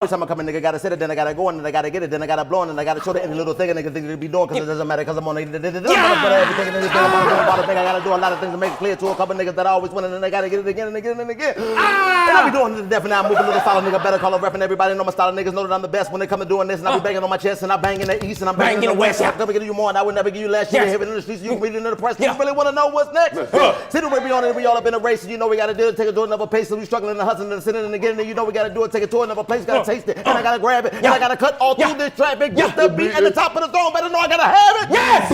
Every time I come in, nigga gotta sit it, then I gotta go in, and I gotta get it, then I gotta blow in, and I gotta show the any little thing a nigga think they be doing, cause it doesn't matter, cause I'm on everything and anything, about a thing, I gotta do a lot of things to make it clear to a couple niggas that I always win, and then they gotta get it again and again and again. And I be doing it to the death, and now I'm moving a little solid, nigga, better call a rep, and everybody know my style, niggas know that I'm the best when they come to doing this, and I be banging on my chest, and I bang in the east, and I'm banging in the west. I'm never give you more, and I would never give you less. You hear it in the streets, you can read it in the press, you really wanna know what's next? See the way we on it, we all up in a race, and you know we gotta do it, take it to another pace, so we struggling and hustling and sitting and again, and you know we gotta do it, take it to another place, gotta taste it, and I gotta grab it, and I gotta cut all through this traffic. Get the beat at the top of the throne, better know I gotta have it. Yes!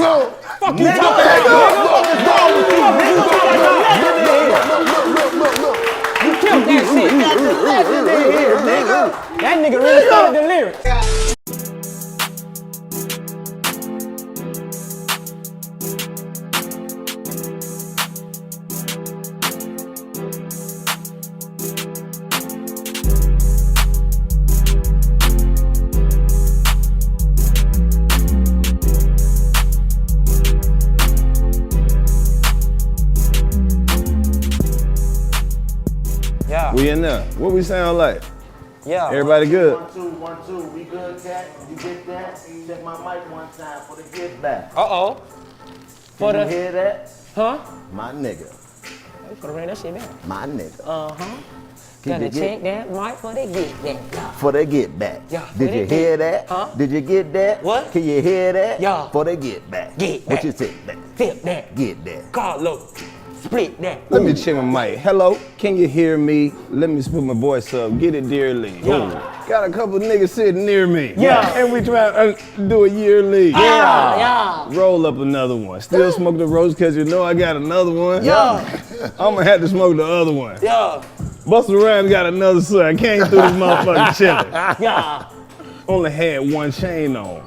Fuck you, talking You killed that shit. That nigga really started the lyrics. We in there. What we sound like? Yeah. Everybody good? 1, 2, 1, 2. We good, cat? You get that? Check my mic one time for the get back. Uh-oh. Can you hear that? Huh? My nigga. You could have ran that shit down. My nigga. Uh-huh. Gotta check that mic for the get back. For the get back. Yeah. Did you hear that? Huh? Did you get that? What? Can you hear that? Yeah. For the get back. Get What back. you say? Flip that. Get that. Karlous. Split that. Let me check my mic. Hello, can you hear me? Let me put my voice up. Get it dearly. Yeah. Got a couple niggas sitting near me. Yeah. And we try to do a yearly. Yeah. Roll up another one. Still smoke the roast cause you know I got another one. Yeah. I'ma have to smoke the other one. Yeah. Busta Rhymes got another son. I came through this motherfucker chilling. Yeah. Only had one chain on.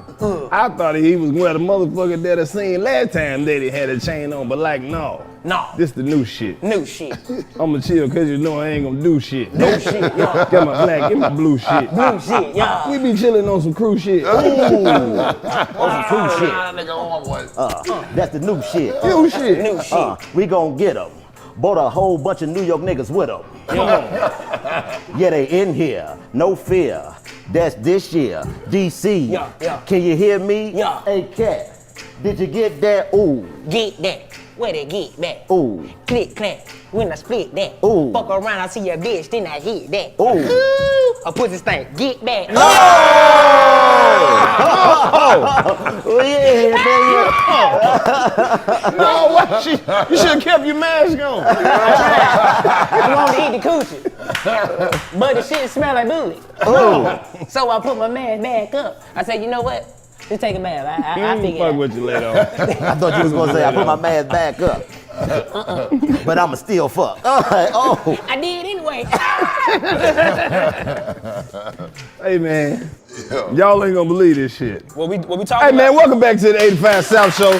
I thought he was one of the motherfuckers that I seen last time that he had a chain on, but like no. No. This the new shit. New shit. I'ma chill cause you know I ain't gonna do shit. New shit, yeah. Got my black, get my blue shit. Blue shit, yeah. We be chilling on some crew shit. On some cool shit. That's the new shit. New shit. New shit. We gon' get them. Bought a whole bunch of New York niggas with them. Yeah, they in here. No fear. That's this year. DC. Yeah, yeah. Can you hear me? Yeah. Hey, cat. Did you get that? Ooh. Get that. Where they get that? Ooh. Click, clack. When I split that. Ooh. Fuck around, I see your bitch, then I hit that. Ooh. A pussy stank. Get that. Oh, yeah, baby. No, what? You should have kept your mask on. I want to eat the coochie. But the shit smell like booty. So I put my mask back up. I said, you know what? Just take a bath. I figured it Fuck out. with you later on. I thought you was gonna say I put my mask back up. But I'ma still fuck. Oh. I did anyway. Hey man, y'all ain't gonna believe this shit. What we talking Hey man, welcome back to the 85 South Show.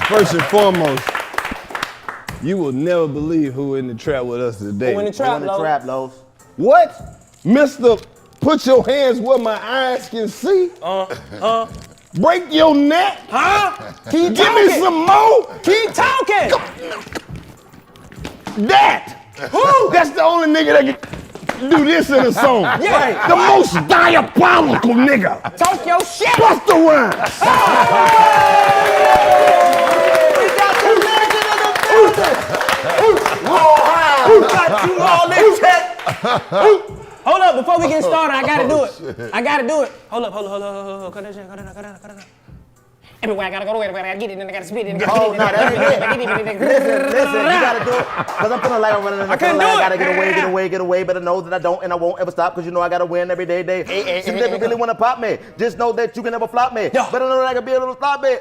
First and foremost, you will never believe who in the trap with us today. Who in the trap, Los? What? Mr. Put your hands where my eyes can see. Break your neck. Keep Give talking. me some more. Keep talking. That. Who? That's the only nigga that can do this in a song. Yeah. The most diabolical nigga. Talk your shit. Busta Rhymes. We got the legend of the building. WooHaa. We got you all in check. Hold up, before we get started, I gotta do it. I gotta do it. Hold up. Cut that shit. Everywhere I gotta go, everywhere I gotta get it, then I gotta spit it. Oh, no, that ain't it. Listen, you gotta do it. Cause I'm feeling like I'm running. I couldn't do I it. gotta get away. Better know that I don't and I won't ever stop. Cause you know I gotta win every day. If you never really wanna pop me, just know that you can never flop me. Yeah. Better know that I can be a little stop me.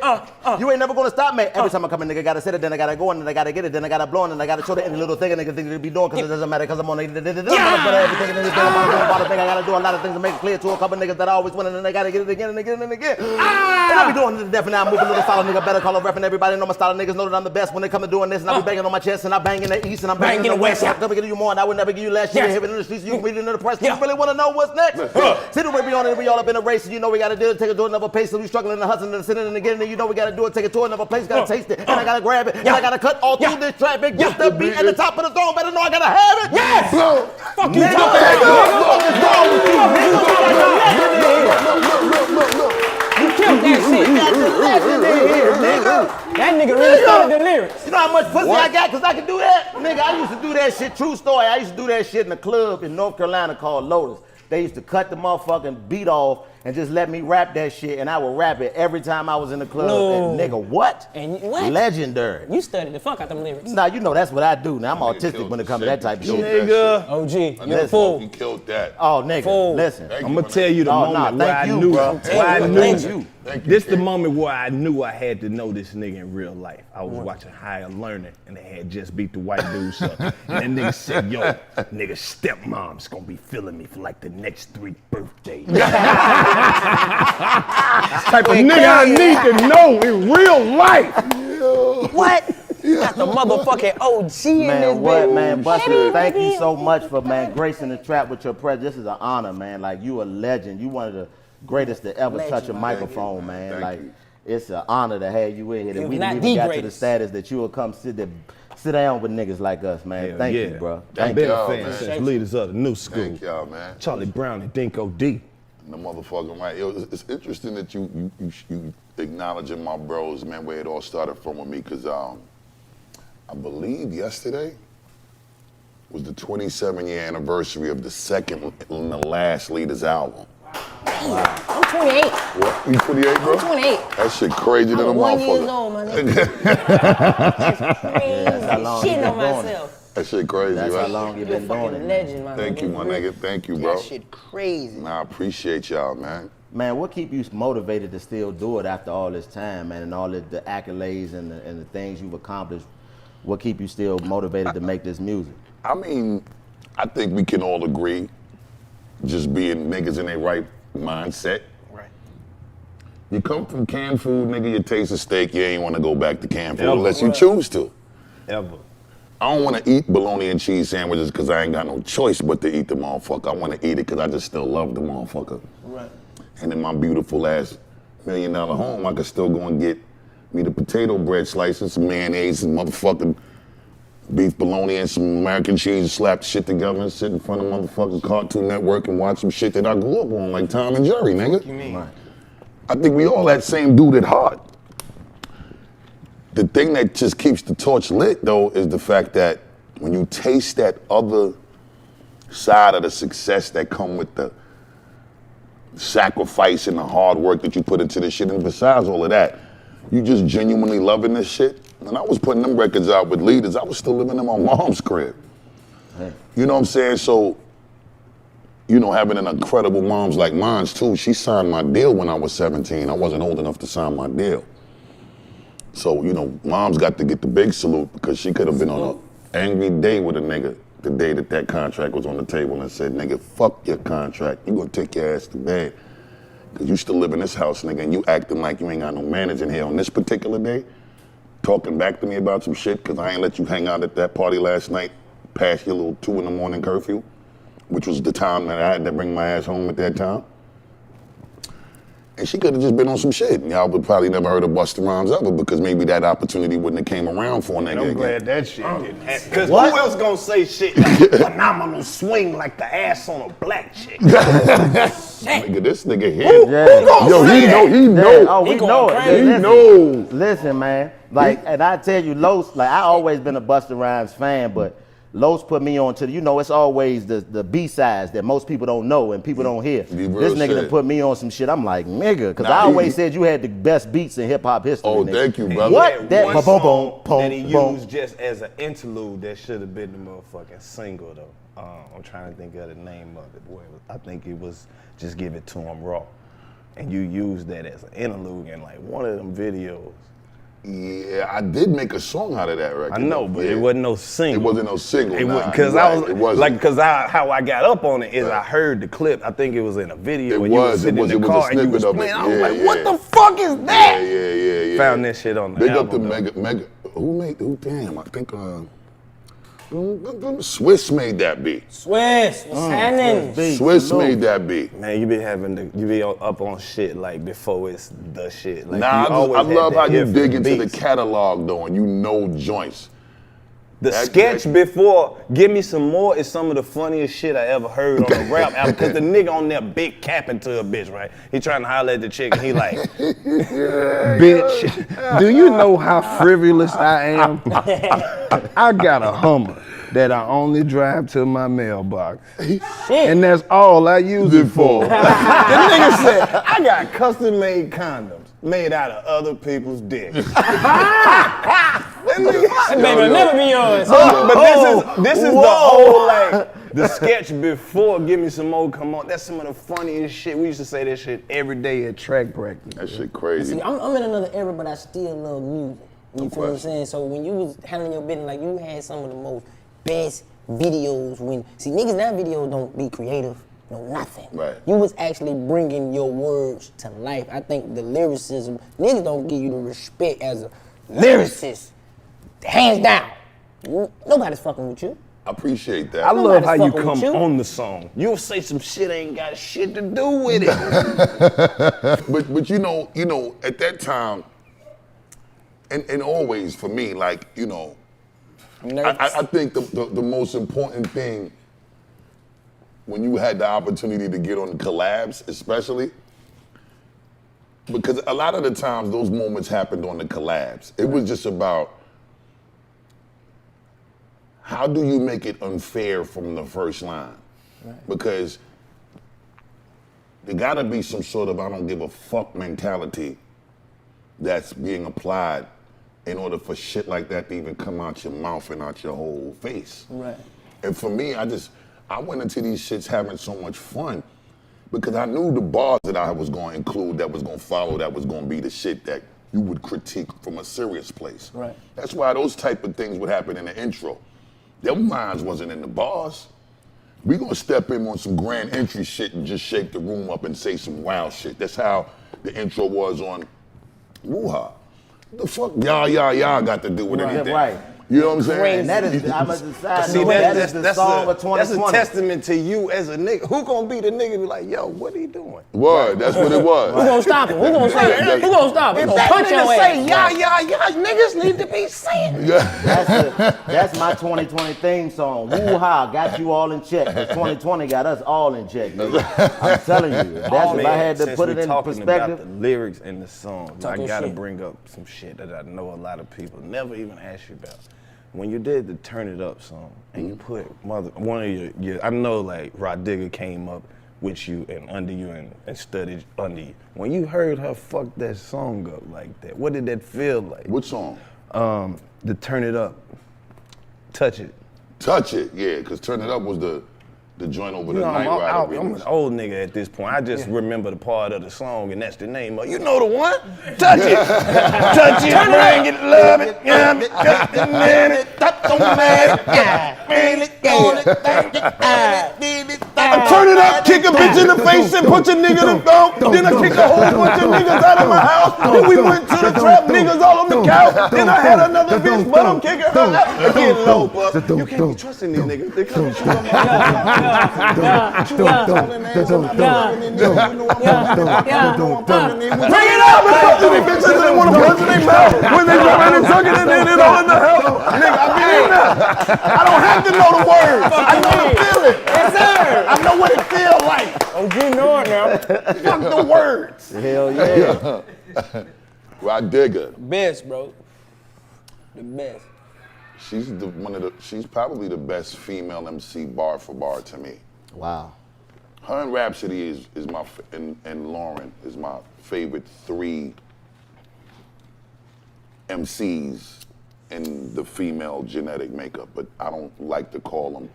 You ain't never gonna stop me. Every time I come in, nigga gotta sit it, then I gotta go in, and I gotta get it, then I gotta blow in, and I gotta show the any little thing a nigga think they be doing. Cause it doesn't matter. Cause I'm on everything and anything, about a thing. I gotta do a lot of things to make it clear to a couple niggas that I always win, and then they gotta get it again and again and again. And I be doing it to death. now, move a little solid, nigga. Better call a rep and everybody know my style. Niggas know that I'm the best when they come to doing this. And I be banging on my chest and I bang in the east and I'm banging in the west. I'm gonna give you more and I would never give you less. You hear it in the streets, you can read it in the press. You really wanna know what's next? Sit where we on it, we all up in a race. And you know we gotta do it, take it to another pace. So we struggling and hustling and sitting and getting it. You know we gotta do it, take it to another place. Gotta taste it and I gotta grab it. And I gotta cut all through this traffic. Just the beat at the top of the zone. Better know I gotta have it. Yes! Fuck you, you killed that shit. That nigga really started the lyrics. You know how much pussy I got because I can do that? Nigga, I used to do that shit. True story. I used to do that shit in a club in North Carolina called Lotus. They used to cut the motherfucking beat off and just let me rap that shit, and I would rap it every time I was in the club. No. And nigga, what? And what? Legendary. You studied the fuck out them lyrics. Nah, you know that's what I do. Now I'm autistic when it comes to that type of shit. Nigga. OG, You you're a fool. He killed that. Oh, nigga, Fool. listen. I'm gonna tell you the moment where I knew. This the moment where I knew I had to know this nigga in real life. I was watching Higher Learning and they had just beat the white dudes up. And that nigga said, yo, nigga, stepmom's gonna be feeling me for like the next 3 birthdays. Type of nigga I need to know in real life. What? You got the motherfucking OG in Man, this what, bitch. man, Busta, thank you so much for, man, gracing the trap with your presence. This is an honor, man. Like, you a legend. You one of the greatest to ever touch a microphone, man. Like, it's an honor to have you in here. That we didn't even got to the status that you will come sit down with niggas like us, man. Hell Thank yeah. you, bro. I've been a fan since leaders of the new school. Thank y'all, man. Charlie Brown and Dinko D. The motherfucker, right? It's interesting that you acknowledging my bros, man, where it all started from with me, because I believe yesterday was the 27-year anniversary of the second and the last Leaders album. I'm 28. What? You 28, bro? I'm 28. That shit crazy than a I'm 1 year motherfucker. old, my nigga. That's crazy. how long you Shitting been on doing myself. That shit crazy, That's right? how long you You're a been doing fucking it, man. legend, my Thank nigga. you, my nigga. Thank you, bro. That shit crazy. Nah, I appreciate y'all, man. Man, what keep you motivated to still do it after all this time, man, and all the accolades and the things you've accomplished? What keep you still motivated to make this music? I mean, I think we can all agree, just being niggas in their right mindset. Right. You come from canned food, nigga, you taste a steak, you ain't want to go back to canned food unless you choose to. Ever. I don't want to eat bologna and cheese sandwiches because I ain't got no choice but to eat the motherfucker. I want to eat it because I just still love the motherfucker. Right. And in my beautiful ass $1 million home, I could still go and get me the potato bread slices, some mayonnaise, and motherfucking beef bologna and some American cheese, and slap the shit together and sit in front of motherfucking Cartoon Network and watch some shit that I grew up on, like Tom and Jerry, nigga. What you mean? Right. I think we all that same dude at heart. The thing that just keeps the torch lit, though, is the fact that when you taste that other side of the success that come with the sacrifice and the hard work that you put into this shit, and besides all of that, you just genuinely loving this shit. When I was putting them records out with Leaders, I was still living in my mom's crib. Hey. You know what I'm saying? So, you know, having an incredible moms like mine's too, she signed my deal when I was 17. I wasn't old enough to sign my deal. So, you know, mom's got to get the big salute because she could have been on an angry day with a nigga the day that contract was on the table and said, nigga, fuck your contract. You gonna take your ass to bed. Cause you still live in this house, nigga, and you acting like you ain't got no manners in here on this particular day, talking back to me about some shit cause I ain't let you hang out at that party last night past your little 2 a.m. curfew, which was the time that I had to bring my ass home at that time. And she could have just been on some shit. Y'all would probably never heard of Busta Rhymes ever because maybe that opportunity wouldn't have came around for a nigga I'm again. glad that shit didn't happen. Because who else gonna say shit like phenomenal swing like the ass on a black chick? Nigga, this nigga here. Yeah. Yo, he know. Oh, we know it. He Listen, knows. Listen, man. Like, and I tell you, Los, like, I always been a Busta Rhymes fan, but Los put me on to the, you know, it's always the B-sides that most people don't know and people don't hear. Be real This nigga shit. done put me on some shit. I'm like, nigga, because Nah, I always he- said you had the best beats in hip-hop history. Oh, nigga. thank you, brother. What? That one boom, song boom, that he boom, used just as an interlude that should have been the motherfucking single though. I'm trying to think of the name of it. Boy, I think it was Just Give It to Him Raw. And you used that as an interlude in like one of them videos. Yeah, I did make a song out of that record. I know, but it wasn't no single. It wasn't no single. Because how I got up on it is I heard the clip. I think it was in a video when you was sitting in the car and you was playing. I was like, what the fuck is that? Yeah. Found that shit on the album. Big up to Mega. Damn, I think Swiss made that beat. Swiss, what's happening? Swiss made that beat. Man, you be up on shit like before it's the shit. Like, I love how you dig into the catalog though, and you know joints. The sketch before Give Me Some More is some of the funniest shit I ever heard on a rap album, because the nigga on there big capping to a bitch, right? He trying to holler at the chick and he like, bitch, do you know how frivolous I am? I got a Hummer that I only drive to my mailbox. And that's all I use it for. The nigga said, I got custom made condoms made out of other people's dicks. Baby, will never be yours. But this is the whole, like, the sketch before Give Me Some More come on. That's some of the funniest shit. We used to say that shit every day at track practice. That shit crazy. See, I'm in another era, but I still love music. You feel what I'm saying? So when you was handling your business, like, you had some of the most best videos niggas now videos don't be creative, no nothing. Right. You was actually bringing your words to life. I think the lyricism, niggas don't give you the respect as a lyricist. Hands down. Nobody's fucking with you. I appreciate that. I love how you come on the song. You'll say some shit ain't got shit to do with it. but you know, at that time, and always for me, like, you know, I think the most important thing when you had the opportunity to get on collabs, especially, because a lot of the times those moments happened on the collabs. It was just about, how do you make it unfair from the first line? Right. Because there gotta be some sort of I don't give a fuck mentality that's being applied in order for shit like that to even come out your mouth and out your whole face. Right. And for me, I went into these shits having so much fun because I knew the bars that I was gonna include, that was gonna follow, that was gonna be the shit that you would critique from a serious place. Right. That's why those type of things would happen in the intro. Them lines wasn't in the bars. We gonna step in on some grand entry shit and just shake the room up and say some wild shit. That's how the intro was on WooHaa. The fuck y'all got to do with anything? Right. You know what I'm saying? And that is, I must decide, See, that is the song of 2020. That's a testament to you as a nigga. Who gonna be the nigga be like, yo, what he doing? Word, that's what it was. Who gonna stop him? Who gonna say it? Who gonna stop him? Who gonna punch your ass? Say, y'all niggas need to be saying. That's my 2020 theme song. WooHaa got you all in check. Because 2020 got us all in check, nigga. I'm telling you. That's if I had to put it in perspective. About the lyrics and the song, I gotta shit. bring up some shit that I know a lot of people never even ask you about. When you did the Turn It Up song and you put one of your I know like Rah Digga came up with you and under you and studied under you. When you heard her fuck that song up like that, what did that feel like? What song? The Turn It Up, Touch It. Touch It, yeah, because Turn It Up was the joint over the Night Rider. I'm an old nigga at this point. I just remember the part of the song, and that's the name of it. You know the one? Touch it. Touch it, bring it, love it, yum it, just a minute. I turn it up, kick a bitch in the face and punch a nigga in the thumb. Then I kick a whole bunch of niggas out of my house. Then we went to the trap, niggas all on the couch. Then I had another bitch, but I'm kicking her out. I get low, but you can't be trusting these niggas. They come shoot on my bring it up, man! These bitches didn't want to punch in their mouth when they come in and tuck it and then it all in the house. Nigga, I be in there. I don't have to know the words. I know the feeling. Yes, sir. I know what it feels like. Oh, you know it now. Fuck the words. Hell yeah. Rah Digga. Best, bro. The best. She's probably the best female MC bar for bar to me. Wow. Her and Rapsody is my and Lauryn is my favorite three MCs in the female genetic makeup, but I don't like to call them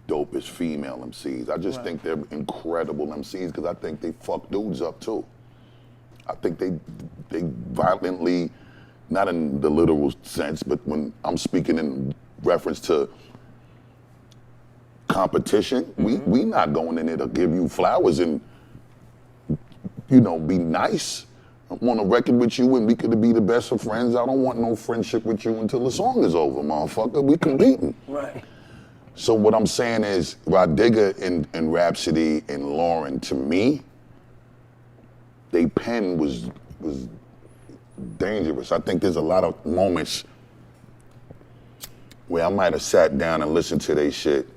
dopest female MCs. I just think they're incredible MCs because I think they fuck dudes up too. I think they violently not in the literal sense, but when I'm speaking in reference to competition, we not going in there to give you flowers and, you know, be nice. I'm on a record with you and we could be the best of friends. I don't want no friendship with you until the song is over, motherfucker. We competing. Right. So what I'm saying is, Rah Digga and Rapsody and Lauryn, to me, they pen was dangerous. I think there's a lot of moments where I might have sat down and listened to their shit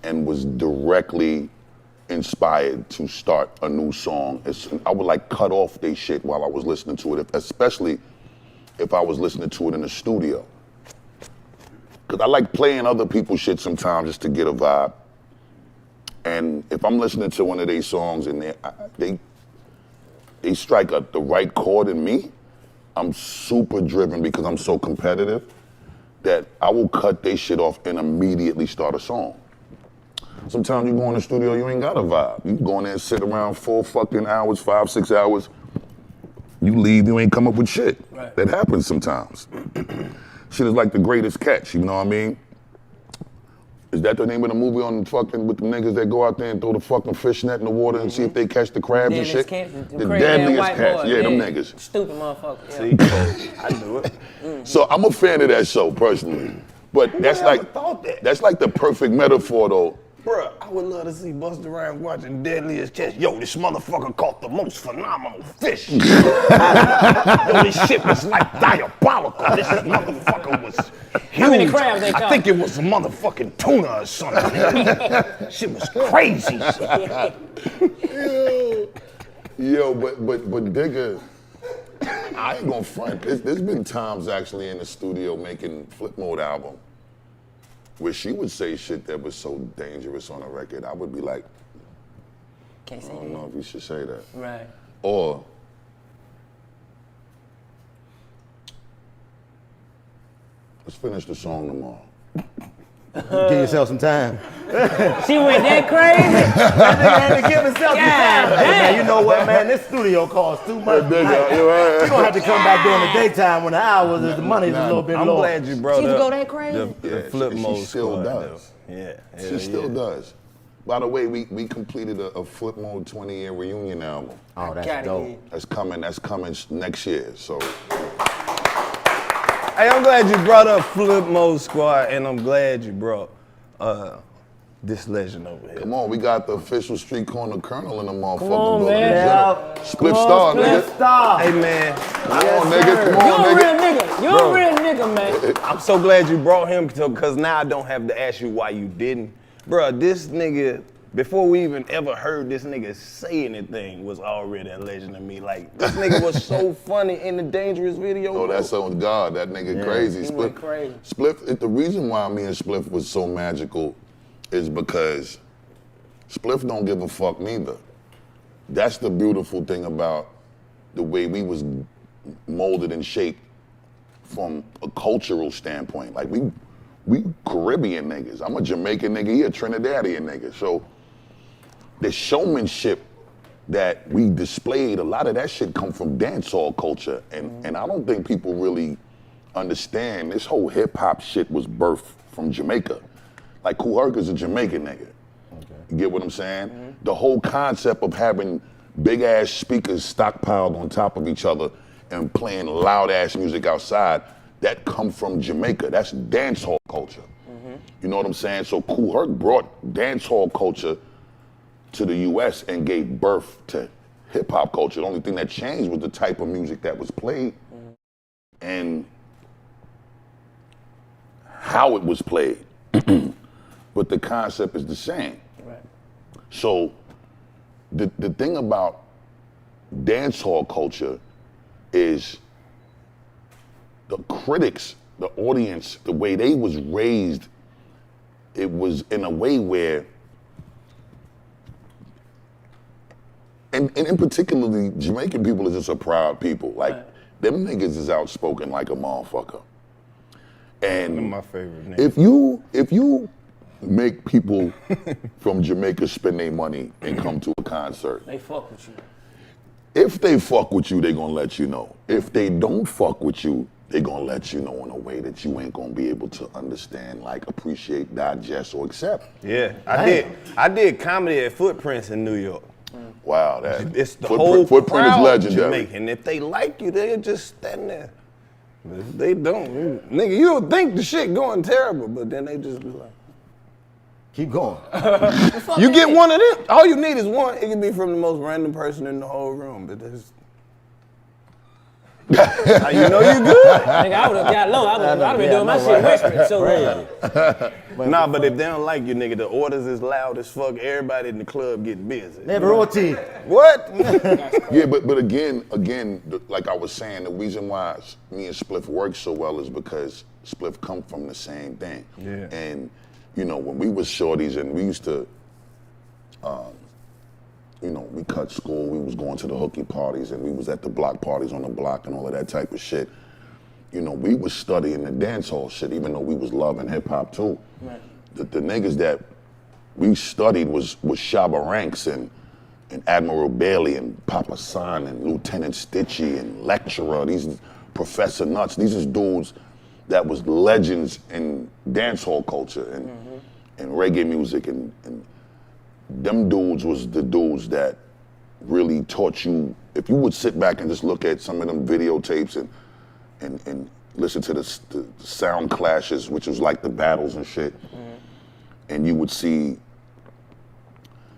and was directly inspired to start a new song. I would like cut off their shit while I was listening to it, especially if I was listening to it in the studio. Cause I like playing other people's shit sometimes just to get a vibe. And if I'm listening to one of their songs and they strike the right chord in me, I'm super driven because I'm so competitive that I will cut their shit off and immediately start a song. Sometimes you go in the studio, you ain't got a vibe. You go in there and sit around 4 fucking hours, 5, 6 hours. You leave, you ain't come up with shit. Right. That happens sometimes. Shit is like the greatest catch, you know what I mean? Is that the name of the movie on fucking with the niggas that go out there and throw the fucking fish net in the water and see if they catch the crabs and shit? The deadliest catch, yeah, them niggas. Stupid motherfucker. Yeah. See, I knew it. So I'm a fan of that show personally. But that's like the perfect metaphor though. Bruh, I would love to see Busta Rhymes watching Deadliest Catch. Yo, this motherfucker caught the most phenomenal fish. Yo, this shit was like diabolical. This motherfucker was huge. How many crabs they caught? I think it was a motherfucking tuna or something. Shit was crazy. Yo, but Digga, I ain't gonna front. There's been times actually in the studio making Flip Mode album where she would say shit that was so dangerous on a record, I would be like, Can't say I don't know if you should say that. Right. Or, let's finish the song tomorrow. Give yourself some time. She went that crazy? That nigga had to give himself some time. God Hey, man, damn. you know what, man? This studio costs too much. Digga, Like, you right. we gonna have to come back during the daytime when the hours is the money's a little bit I'm lower. glad you brought She up go that crazy? the Yeah, Flip she Mode still squad, does. though. Yeah, She still does. By the way, we completed a Flip Mode 20-year reunion album. Oh, that's Gotta dope. get- That's coming next year. So Hey, I'm glad you brought up Flip Mode Squad, and I'm glad you brought this legend over here. come on, we got the official Street Corner Colonel in the motherfucking on, building. man. Yeah. Spliff Starr, Spliff nigga. Starr. Hey, man, Come on, nigga. Come You on, a real nigga. nigga. You a real nigga, man. I'm so glad you brought him because now I don't have to ask you why you didn't. Bruh, this nigga, before we even ever heard this nigga say anything, was already a legend to me. Like, this nigga was so funny in the Dangerous video. Oh, bro. that's on God. That nigga crazy. He went crazy. Spliff, the reason why me and Spliff was so magical is because Spliff don't give a fuck neither. That's the beautiful thing about the way we was molded and shaped from a cultural standpoint. Like we Caribbean niggas. I'm a Jamaican nigga, he a Trinidadian nigga. So the showmanship that we displayed, a lot of that shit come from dancehall culture. And I don't think people really understand this whole hip hop shit was birthed from Jamaica. Like Kool Herc is a Jamaican nigga. You get what I'm saying? The whole concept of having big ass speakers stockpiled on top of each other and playing loud ass music outside, that come from Jamaica. That's dancehall culture. You know what I'm saying? So Kool Herc brought dancehall culture to the US and gave birth to hip hop culture. The only thing that changed was the type of music that was played and how it was played. But the concept is the same. Right. So the thing about dancehall culture is the critics, the audience, the way they was raised, it was in a way where, and in particularly Jamaican people is just a proud people. Like them niggas is outspoken like a motherfucker. And My favorite nigga. if you make people from Jamaica spend their money and come to a concert, They fuck with you. If they fuck with you, they gonna let you know. If they don't fuck with you, they gonna let you know in a way that you ain't gonna be able to understand, like appreciate, digest, or accept. Yeah, I did comedy at Footprints in New York. Wow, that It's the whole Footprint is crowd legendary. Jamaican. If they like you, they'll just stand there. But if they don't, nigga, you'll think the shit going terrible, but then they just be like, Keep going. you get one of them. All you need is one. It can be from the most random person in the whole room, but that's how you know you good. Nigga, I would have got low. I would have been doing my shit whispering. So Nah, but if they don't like you, nigga, the orders is loud as fuck. Everybody in the club get busy. Never OT. What? Yeah, but again, like I was saying, the reason why me and Spliff work so well is because Spliff come from the same thing. Yeah. And you know, when we was shorties and we used to, you know, we cut school, we was going to the hooky parties and we was at the block parties on the block and all of that type of shit. You know, we was studying the dance hall shit, even though we was loving hip hop too. Right. The niggas that we studied was Shabba Ranks and Admiral Bailey and Papa San and Lieutenant Stitchy and Lecturer, these Professor Nuts, these is dudes that was legends in dance hall culture and reggae music and them dudes was the dudes that really taught you. If you would sit back and just look at some of them videotapes and listen to the sound clashes, which was like the battles and shit, and you would see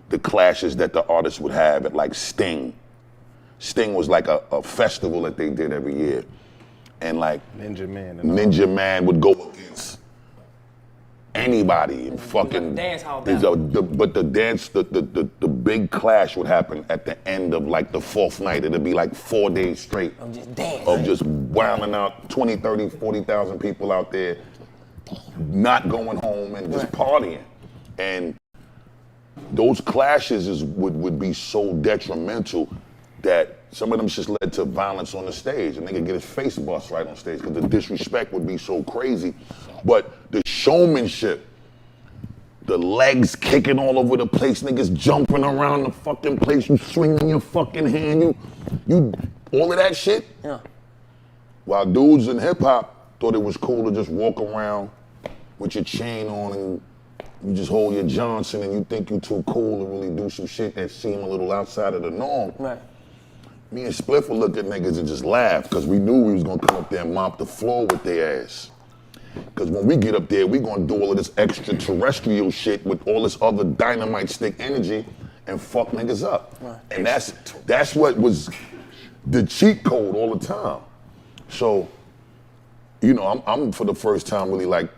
the clashes that the artists would have at like Sting. Sting was like a festival that they did every year. And like Ninja Man would go against anybody and fucking dance hall but the big clash would happen at the end of like the fourth night. It'd be like 4 days straight I'm just dancing. of just wilding out 20, 30, 40,000 people out there not going home and just partying. And those clashes would be so detrimental that some of them just led to violence on the stage. A nigga get his face bust right on stage because the disrespect would be so crazy. But the showmanship, the legs kicking all over the place, niggas jumping around the fucking place, you swinging your fucking hand, you all of that shit. Yeah. While dudes in hip hop thought it was cool to just walk around with your chain on and you just hold your Johnson and you think you too cool to really do some shit that seem a little outside of the norm. Right. Me and Spliff would look at niggas and just laugh because we knew we was gonna come up there and mop the floor with their ass. Because when we get up there, we gonna do all of this extraterrestrial shit with all this other dynamite stick energy and fuck niggas up. Right. And that's what was the cheat code all the time. So, you know, I'm for the first time really like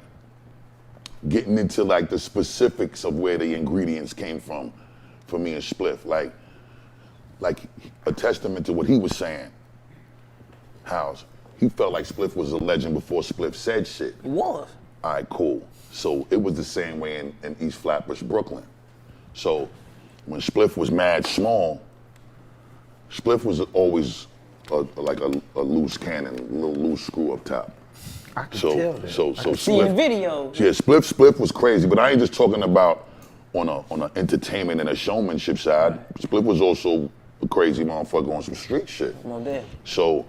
getting into like the specifics of where the ingredients came from for me and Spliff. Like a testament to what he was saying. How he felt like Spliff was a legend before Spliff said shit. He was. All right, cool. So it was the same way in East Flatbush, Brooklyn. So when Spliff was mad small, Spliff was always like a loose cannon, a little loose screw up top. I can tell that. So See Spliff, in videos. yeah, Spliff was crazy, but I ain't just talking about on an entertainment and a showmanship side. Spliff was also a crazy motherfucker on some street shit. No doubt. So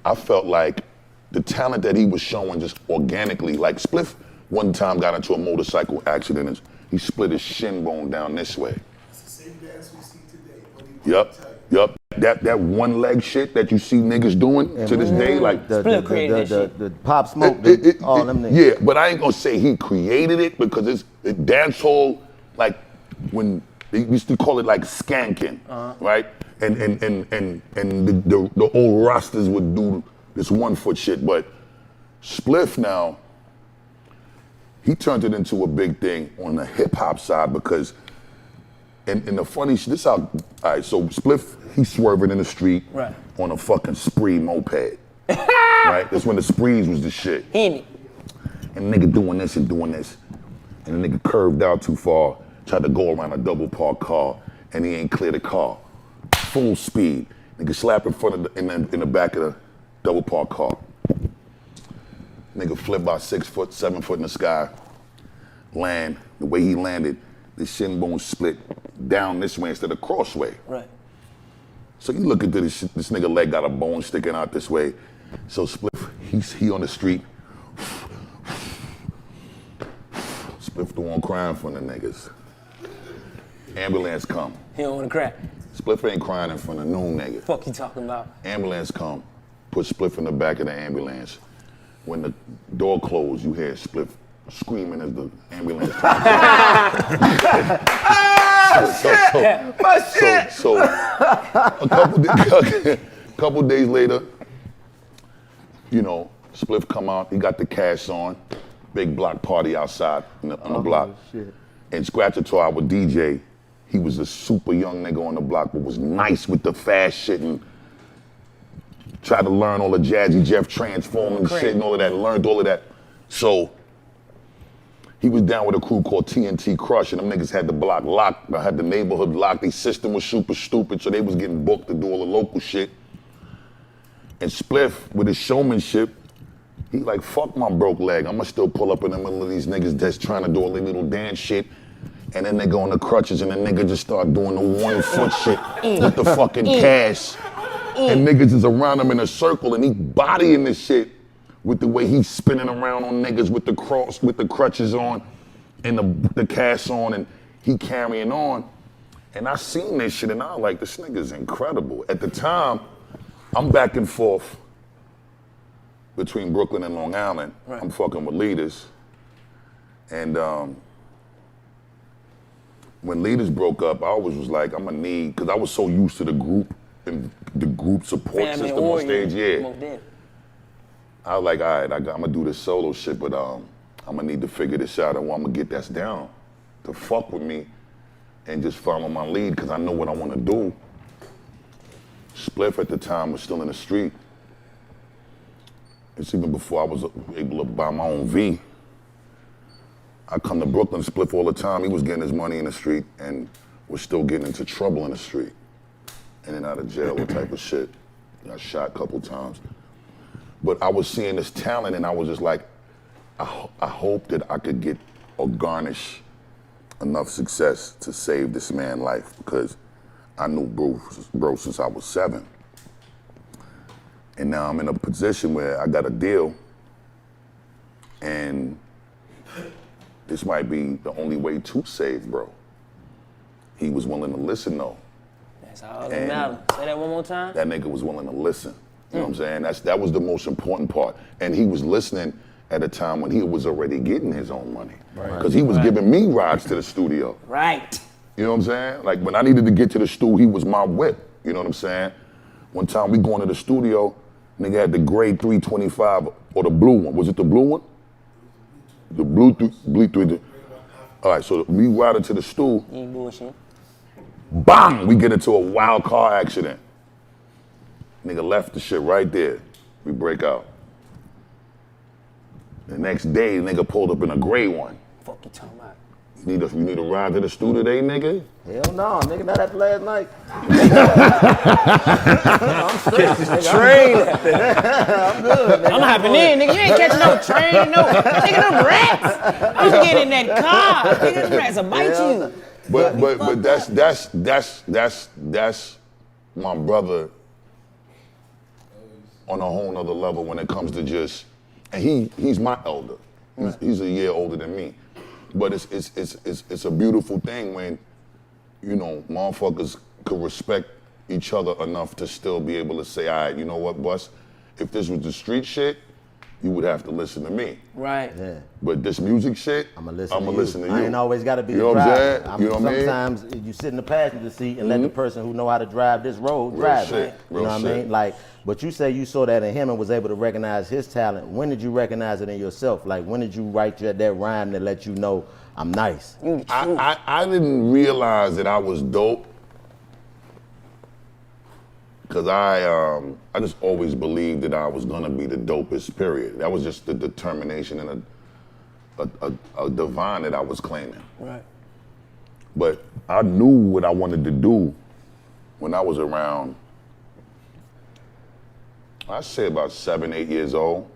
I felt like the talent that he was showing just organically, like Spliff one time got into a motorcycle accident and he split his shin bone down this way. It's the same dance we see today. Yup. That one leg shit that you see niggas doing to this day, like The Pop Smoke, all them niggas. Yeah, but I ain't gonna say he created it because it's dancehall, like when they used to call it like skanking, right? And the old rosters would do this 1 foot shit, but Spliff now, he turned it into a big thing on the hip hop side because, and the funny shit, this how, all right, so Spliff, he's swerving in the street on a fucking Spree moped, right? That's when the Sprees was the shit. And the nigga doing this and doing this, and the nigga curved out too far, tried to go around a double parked car, and he ain't clear the car. Full speed. Nigga slap in front of in the back of the double parked car. Nigga flip about 6 foot, 7 foot in the sky. Land. The way he landed, the shin bone split down this way instead of crossway. Right. So you look at this nigga leg got a bone sticking out this way. So Spliff, he on the street. Spliff the one crying for the niggas. Ambulance come. He don't wanna cry. Spliff ain't crying in front of no nigga. Fuck you talking about? Ambulance come, put Spliff in the back of the ambulance. When the door closed, you hear Spliff screaming as the ambulance So a couple days later, you know, Spliff come out, he got the cash on, big block party outside on the block. Shit. And Scratchator, our DJ, he was a super young nigga on the block, but was nice with the fast shit and tried to learn all the Jazzy Jeff transforming shit and all of that, learned all of that. So he was down with a crew called TNT Crush, and them niggas had the block locked, had the neighborhood locked. Their system was super stupid, so they was getting booked to do all the local shit. And Spliff, with his showmanship, he like, fuck my broke leg. I'ma still pull up in the middle of these niggas that's trying to do all their little dance shit. And then they go on the crutches and the nigga just start doing the 1 foot shit with the fucking cash. And niggas is around him in a circle and he bodying this shit with the way he's spinning around on niggas with the crutches on and the cast on and he carrying on. And I seen this shit and I was like, this nigga's incredible. At the time, I'm back and forth between Brooklyn and Long Island. Right. I'm fucking with Leaders. And when Leaders broke up, I always was like, I'm gonna need, cause I was so used to the group and the group support system on stage, yeah. I was like, all right, I'm gonna do this solo shit, but I'm gonna need to figure this out and I'm gonna get that down to fuck with me and just follow my lead, cause I know what I wanna do. Spliff at the time was still in the street. It's even before I was able to buy my own V. I come to Brooklyn, Spliff all the time. He was getting his money in the street and was still getting into trouble in the street. In and out of jail, all type of shit. Got shot a couple times. But I was seeing this talent and I was just like, I hope that I could get or garnish enough success to save this man's life, because I knew bro since I was 7. And now I'm in a position where I got a deal and this might be the only way to save bro. He was willing to listen though. That's all that matters. Say that one more time. That nigga was willing to listen. You know what I'm saying? That was the most important part. And he was listening at a time when he was already getting his own money. Because he was giving me rides to the studio. Right. You know what I'm saying? Like when I needed to get to the stool, he was my whip. You know what I'm saying? One time we going to the studio, nigga had the grade 325 or the blue one. Was it the blue one? The blue 3. All right, so we riding to the stool. You ain't bullshit. Bang! We get into a wild car accident. Nigga left the shit right there. We break out. The next day, nigga pulled up in a gray one. Fuck you talking about? You need a ride to the stool today, nigga? Hell no, nigga, not after last night. I'm straight. This train. I'm good, nigga. I'm hopping in, nigga. You ain't catching no train, no. Nigga, them rats. I'm getting in that car. Nigga, them rats will bite you. But that's my brother on a whole nother level when it comes to just, and he's my elder. He's a year older than me. But it's a beautiful thing when, you know, motherfuckers could respect each other enough to still be able to say, all right, you know what, Bus, if this was the street shit, you would have to listen to me. Right. Yeah. But this music shit, I'ma listen to you. I ain't always got to be you the know driver. what I'm saying? You know what I mean? Sometimes you sit in the passenger seat and let the person who know how to drive this road Real drive shit. it. Real You know what I mean? Like, but you say you saw that in him and was able to recognize his talent. When did you recognize it in yourself? Like, when did you write that rhyme that let you know I'm nice? I didn't realize that I was dope because I just always believed that I was gonna be the dopest, period. That was just the determination and a divine that I was claiming. Right. But I knew what I wanted to do when I was around, I'd say about 7, 8 years old.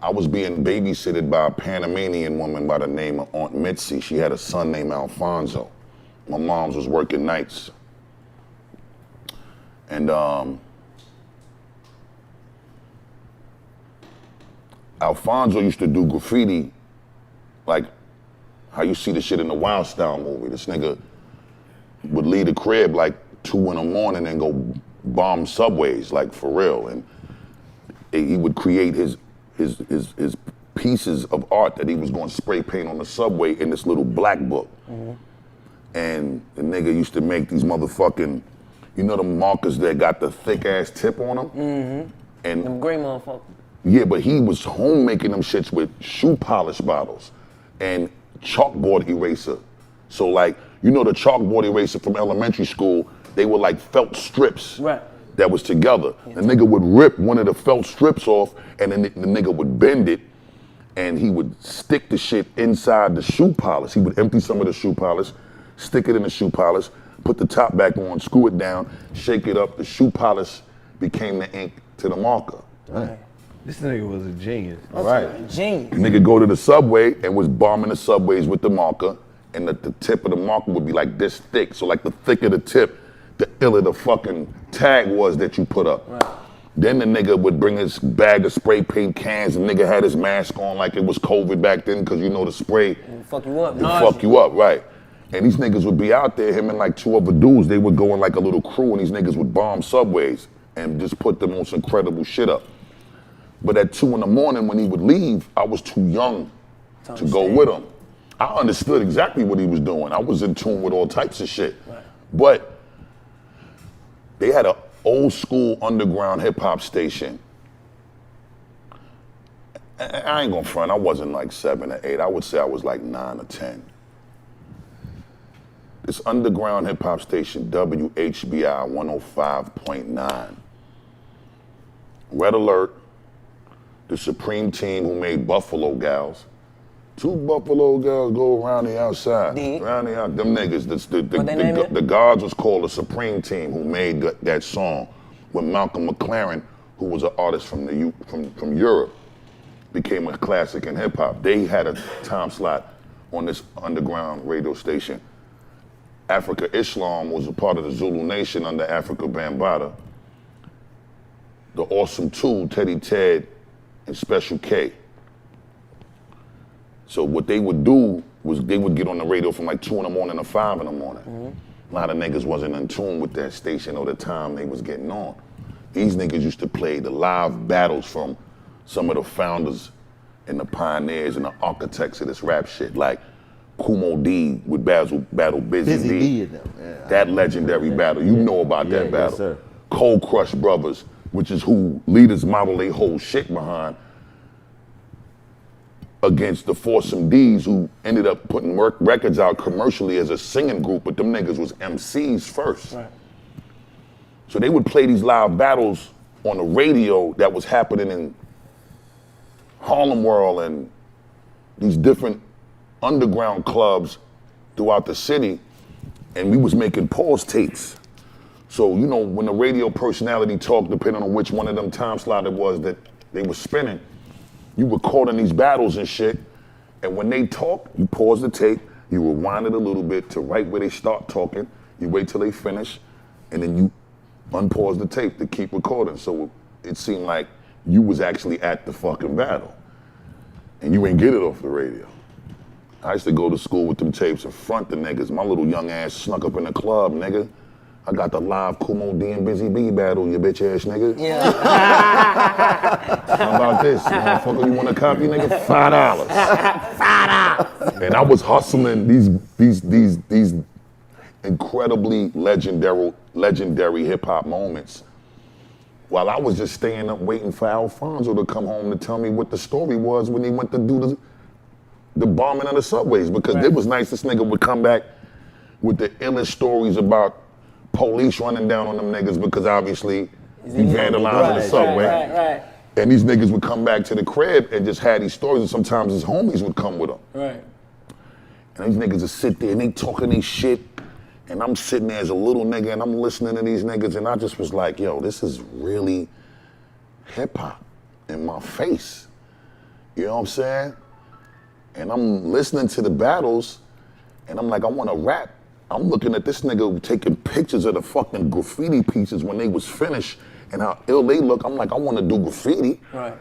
I was being babysitted by a Panamanian woman by the name of Aunt Mitzi. She had a son named Alfonso. My mom's was working nights. And Alfonso used to do graffiti like how you see the shit in the Wild Style movie. This nigga would leave the crib like 2 in the morning and go bomb subways, like for real. And he would create his pieces of art that he was going to spray paint on the subway in this little black book. Mm-hmm. And the nigga used to make these motherfucking, you know the markers that got the thick ass tip on them? Mm-hmm. And them gray motherfuckers. Yeah, but he was home making them shits with shoe polish bottles and chalkboard eraser. So like, you know the chalkboard eraser from elementary school, they were like felt strips that was together. Yeah. The nigga would rip one of the felt strips off and then the nigga would bend it and he would stick the shit inside the shoe polish. He would empty some of the shoe polish, stick it in the shoe polish, put the top back on, screw it down, shake it up, the shoe polish became the ink to the marker. Right. This nigga was a genius. Right. Genius. Nigga go to the subway and was bombing the subways with the marker, and the tip of the marker would be like this thick. So like the thicker the tip, the iller the fucking tag was that you put up. Right. Then the nigga would bring his bag of spray paint cans. The nigga had his mask on like it was COVID back then, because you know the spray it'll fuck you up. Fuck you up, right. And these niggas would be out there, him and like 2 other dudes, they would go in like a little crew and these niggas would bomb subways and just put the most incredible shit up. But at 2 in the morning when he would leave, I was too young to go with him. I understood exactly what he was doing. I was in tune with all types of shit. Right. But they had an old school underground hip hop station. I ain't gonna front, I wasn't like 7 or 8. I would say I was like 9 or 10. This underground hip hop station, WHBI 105.9. Red Alert, the Supreme Team who made Buffalo Gals. 2 Buffalo Gals go around the outside. Around the outside. Them niggas, the guards was called the Supreme Team who made that song with Malcolm McLaren, who was an artist from Europe, became a classic in hip hop. They had a time slot on this underground radio station. Africa Islam was a part of the Zulu Nation under Africa Bambaataa. The Awesome Two, Teddy Ted, and Special K. So what they would do was they would get on the radio from like 2 in the morning to 5 in the morning. Mm-hmm. A lot of niggas wasn't in tune with that station or the time they was getting on. These niggas used to play the live battles from some of the founders and the pioneers and the architects of this rap shit, like Kumo D would battle Busy B. That legendary battle. You know about that battle. Yes, sir. Cold Crush Brothers, which is who leaders model their whole shit behind, against the Foursome D's, who ended up putting records out commercially as a singing group, but them niggas was MCs first. Right. So they would play these live battles on the radio that was happening in Harlem World and these different underground clubs throughout the city, and we was making pause tapes. So, you know, when the radio personality talked, depending on which one of them time slot it was that they were spinning, you recording these battles and shit, and when they talk, you pause the tape, you rewind it a little bit to right where they start talking, you wait till they finish, and then you unpause the tape to keep recording. So it seemed like you was actually at the fucking battle, and you ain't get it off the radio. I used to go to school with them tapes and front the niggas. My little young ass snuck up in the club, nigga. I got the live Kumo D and Busy B battle, you bitch ass nigga. Yeah. How about this? Motherfucker, you want a copy, nigga? $5. $5. And I was hustling these incredibly legendary hip hop moments while I was just staying up waiting for Alfonso to come home to tell me what the story was when he went to do the bombing of the subways, because it was nice this nigga would come back with the illest stories about police running down on them niggas because obviously he vandalized the subway. Right. And these niggas would come back to the crib and just had these stories, and sometimes his homies would come with him. Right. And these niggas would sit there and they talking they shit, and I'm sitting there as a little nigga and I'm listening to these niggas, and I just was like, yo, this is really hip hop in my face. You know what I'm saying? And I'm listening to the battles, and I'm like, I want to rap I'm looking at this nigga taking pictures of the fucking graffiti pieces when they was finished and how ill they look. I'm like, I want to do graffiti. Right.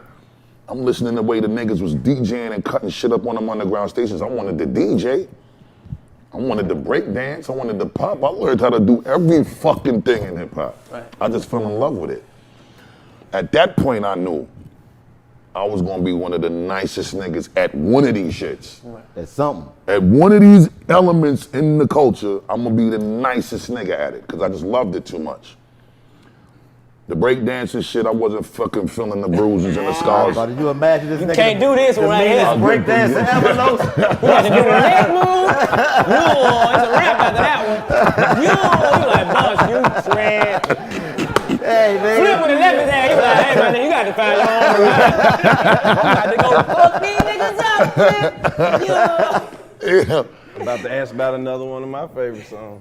I'm listening to the way the niggas was DJing and cutting shit up on them underground stations. I wanted to DJ. I wanted to break dance. I wanted to pop. I learned how to do every fucking thing in hip hop. Right. I just fell in love with it. At that point, I knew I was gonna be one of the nicest niggas at one of these shits. That's something. At one of these elements in the culture, I'm gonna be the nicest nigga at it, because I just loved it too much. The breakdancing shit, I wasn't fucking feeling the bruises and the scars. Did you imagine this nigga? Can't do this one right here. Breakdancing ever, no? You got to do the leg move. Yo, it's a wrap after that one. Yo, you like boss, you shred. Hey, nigga. Flip with the left hand. You like, hey man, you got to find your own. I'm about to go fuck these niggas up, man. Yo. Yeah. I'm about to ask about another one of my favorite songs.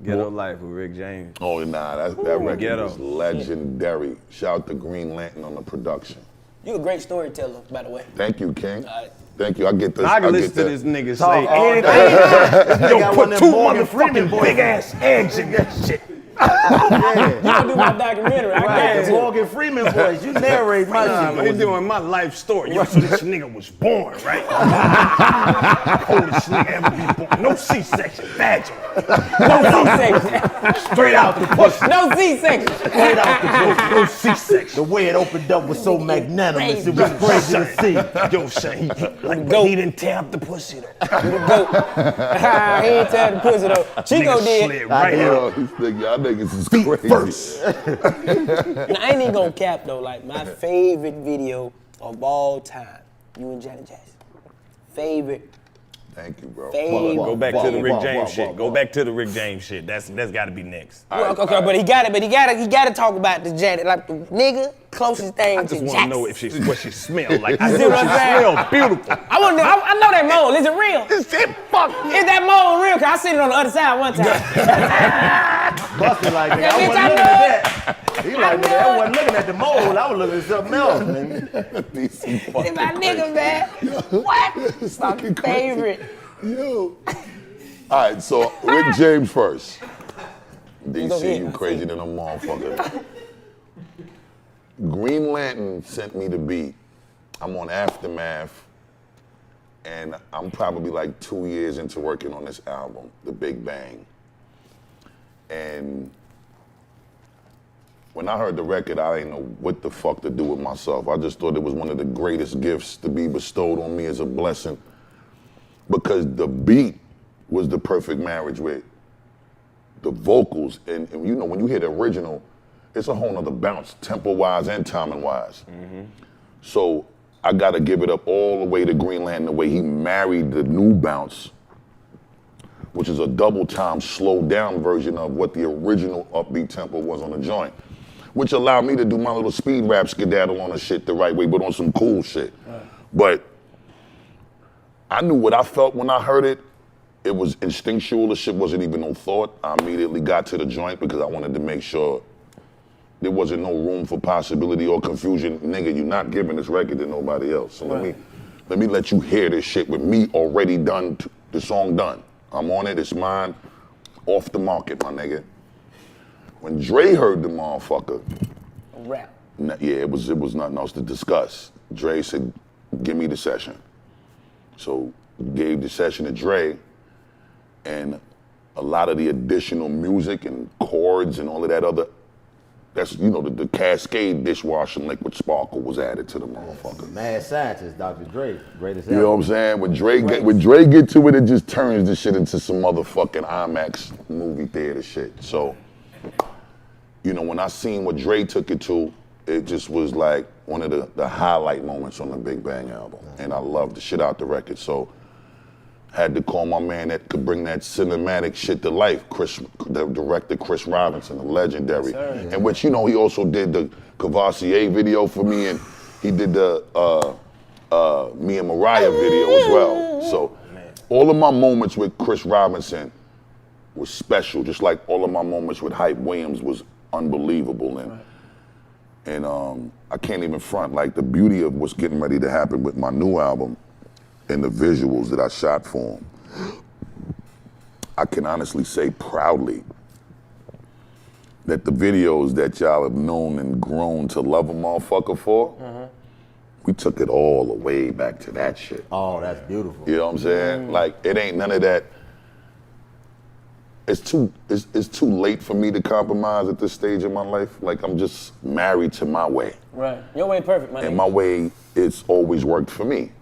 Ghetto Life with Rick James. Oh, nah, that record Ghetto. was legendary. Shout out to Green Lantern on the production. You a great storyteller, by the way. Thank you, King. All right. Thank you. I get this. I can get listen to that. this nigga Talk say all anything. day. Yo, put two motherfucking big ass eggs in that shit. You gonna do my documentary. I Right, got the to. Morgan Freeman voice. You narrate my Nah, man, shit. he's doing my life story. Yo, so this nigga was born, right? Oldest nigga ever be born. No C-section, vaginal. No C-section. Straight out the pussy. No C-section. Straight out the No C-section. The way it opened up was so magnanimous. It was crazy to see. Yo, son, he didn't tear up the pussy though. The goat. He ain't tired the pussy though. Chico Nigga did. slid right Yo, out. y'all niggas is crazy. First. Now, I ain't even gonna cap though. Like my favorite video of all time, you and Janet Jackson. Favorite. Thank you, bro. Go back to the Rick Whoa, James whoa, shit. whoa, Go whoa. back to the Rick James shit. That's got to be next. Well, okay, but he got to talk about the Janet, like the nigga closest thing I to just want to Jackson. know if what she smelled like. I see know what she I'm saying? smelled beautiful. I know that mold. Is it real? Is it fuck? Is that mold real? Cause I seen it on the other side one time. Busted like that. Yeah, I bitch, wasn't I looking know. at that. He like, nigga, I wasn't looking at the mold. I was looking at something else, nigga. These some It's fucking my nigga, man. What? It's My fucking crazy. favorite. Yo. All right, so Rick James first. Go DC, ahead. you crazy than a motherfucker. Green Lantern sent me the beat. I'm on Aftermath, and I'm probably like 2 years into working on this album, The Big Bang. And when I heard the record, I didn't know what the fuck to do with myself. I just thought it was one of the greatest gifts to be bestowed on me as a blessing, because the beat was the perfect marriage with the vocals. And you know, when you hear the original, it's a whole nother bounce, tempo-wise and timing-wise. So I gotta give it up all the way to Green Lantern, the way he married the new bounce, which is a double time, slowed down version of what the original upbeat tempo was on the joint, which allowed me to do my little speed rap skedaddle on the shit the right way, but on some cool shit. But I knew what I felt when I heard it. It was instinctual. The shit wasn't even no thought. I immediately got to the joint because I wanted to make sure there wasn't no room for possibility or confusion. Nigga, you're not giving this record to nobody else. So let me let you hear this shit with me already done, the song done. I'm on it, it's mine, off the market, my nigga. When Dre heard the motherfucker, Rap. yeah, it was nothing else to discuss. Dre said, give me the session. So gave the session to Dre, and a lot of the additional music and chords and all of that other, that's, you know, the Cascade dishwashing liquid sparkle was added to the motherfucker. Mad scientist, Dr. Dre, greatest You know what I'm saying? When Dre get to it, it just turns the shit into some motherfucking IMAX movie theater shit. So, you know, when I seen what Dre took it to, it just was like one of the highlight moments on the Big Bang album. And I loved the shit out the record. So, had to call my man that could bring that cinematic shit to life, the director Chris Robinson, the legendary. In which, you know, he also did the Cavassier video for me, and he did the Me and Mariah video as well. So all of my moments with Chris Robinson was special, just like all of my moments with Hype Williams was unbelievable. And I can't even front, like the beauty of what's getting ready to happen with my new album and the visuals that I shot for him. I can honestly say proudly that the videos that y'all have known and grown to love a motherfucker for, we took it all the way back to that shit. Oh, that's beautiful. You know what I'm saying? Like, it ain't none of that. It's too late for me to compromise at this stage in my life. Like, I'm just married to my way. Right. Your way perfect, man. And my way, it's always worked for me.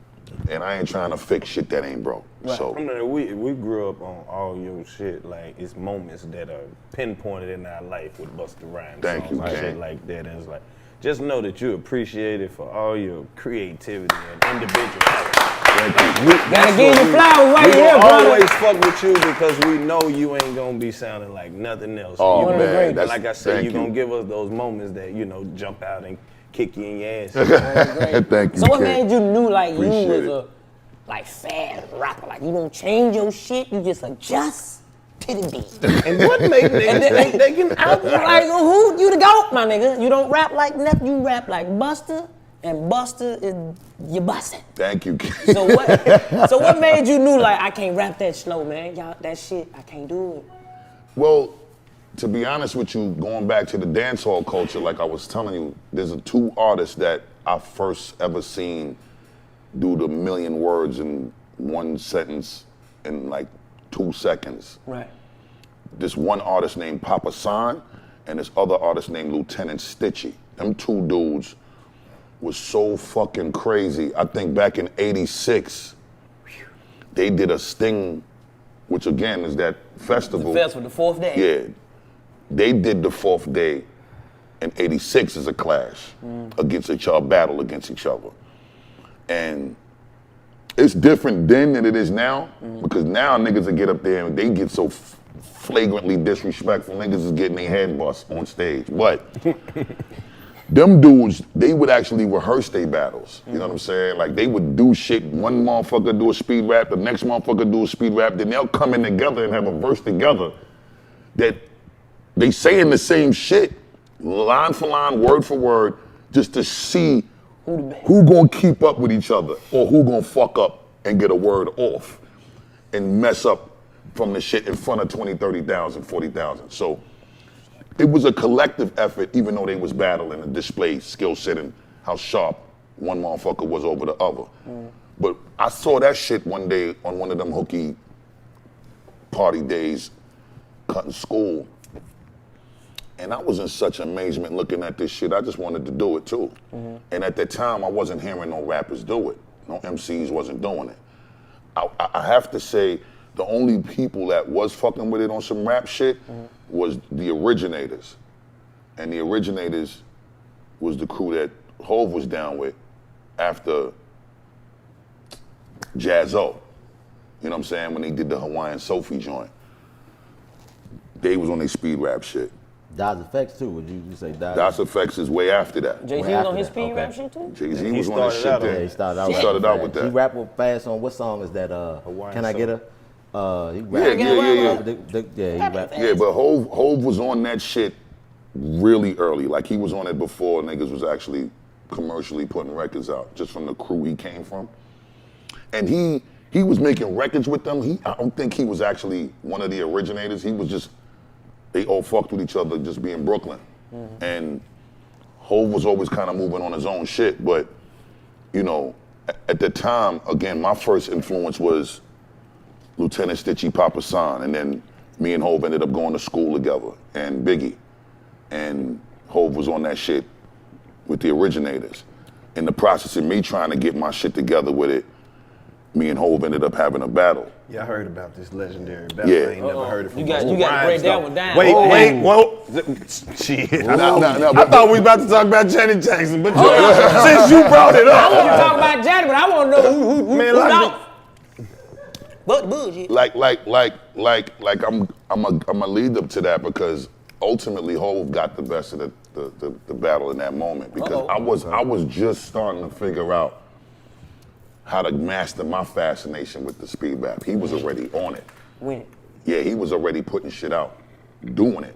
And I ain't trying to fix shit that ain't broke. Right. So I mean, we grew up on all your shit. Like, it's moments that are pinpointed in our life with Busta Rhymes. Thank you, and King. shit like that. And it's like, just know that you appreciate it for all your creativity and individuality. Gotta give you flowers right We here, gonna brother. always fuck with you because we know you ain't gonna be sounding like nothing else. Oh, You man, gonna- that's- like I said, thank you're you. gonna give us those moments that, you know, jump out and kick you in your ass. thank you, So what King. made you knew like Appreciate you was it. a like fast rapper? Like you don't change your shit, you just adjust to the beat. And what made niggas think they can I'm like, who you the GOAT, my nigga? You don't rap like nothing, you rap like Busta, and Busta is you bustin'. Thank you, King. So what made you knew like I can't rap that slow, man? Y'all that shit, I can't do it. Well, to be honest with you, going back to the dancehall culture, like I was telling you, there's two artists that I first ever seen do the million words in one sentence in like 2 seconds. Right. This one artist named Papa San and this other artist named Lieutenant Stitchy. Them two dudes was so fucking crazy. I think back in '86, they did a Sting, which again is that festival. The festival, the fourth day. Yeah. They did the fourth day in '86 as a clash against each other, battle against each other. And it's different then than it is now, because now niggas will get up there and they get so flagrantly disrespectful. Niggas is getting their head bust on stage. But them dudes, they would actually rehearse their battles. You know what I'm saying? Like they would do shit, one motherfucker do a speed rap, the next motherfucker do a speed rap, then they'll come in together and have a verse together that they saying the same shit, line for line, word for word, just to see who gonna keep up with each other or who gonna fuck up and get a word off and mess up from the shit in front of 20, 30,000, 40,000. So it was a collective effort, even though they was battling and display skill set and how sharp one motherfucker was over the other. But I saw that shit one day on one of them hooky party days, cutting school. And I was in such amazement looking at this shit, I just wanted to do it too. And at that time, I wasn't hearing no rappers do it. No MCs wasn't doing it. I have to say, the only people that was fucking with it on some rap shit was the Originators. And the Originators was the crew that Hov was down with after Jazzo. You know what I'm saying? When they did the Hawaiian Sophie joint. They was on their speed rap shit. Das Effects too, would you say Das? Das Effects is way after that. Jay-Z Way was after on his that, speed okay. rap shit too? Jay-Z He was on that started shit out on then. Yeah, he started out. He started out with He that. rap with fast on what song is that? Hawaiian Can I get her? He Yeah, he rap. Yeah, but Hov was on that shit really early. Like he was on it before niggas was actually commercially putting records out, just from the crew he came from. And he was making records with them. I don't think he was actually one of the originators. He was just, they all fucked with each other just being Brooklyn. And Hov was always kind of moving on his own shit. But, you know, at the time, again, my first influence was Lieutenant Stitchy, Papa San, and then me and Hov ended up going to school together, and Biggie. And Hov was on that shit with the Originators. In the process of me trying to get my shit together with it, me and Hov ended up having a battle. Yeah, I heard about this legendary battle. Yeah. I ain't never heard it from You got Busta to break Rhymes, that though. one down. Wait, whoa. Shit. I thought we was about to talk about Janet Jackson, but since you brought it I want to up. talk about Janet, but I want to know who Man, who like don't. But bullshit. I'm a lead up to that because ultimately Hov got the best of the battle in that moment because I was just starting to figure out how to master my fascination with the speed rap. He was already on it. Win it. Yeah, he was already putting shit out, doing it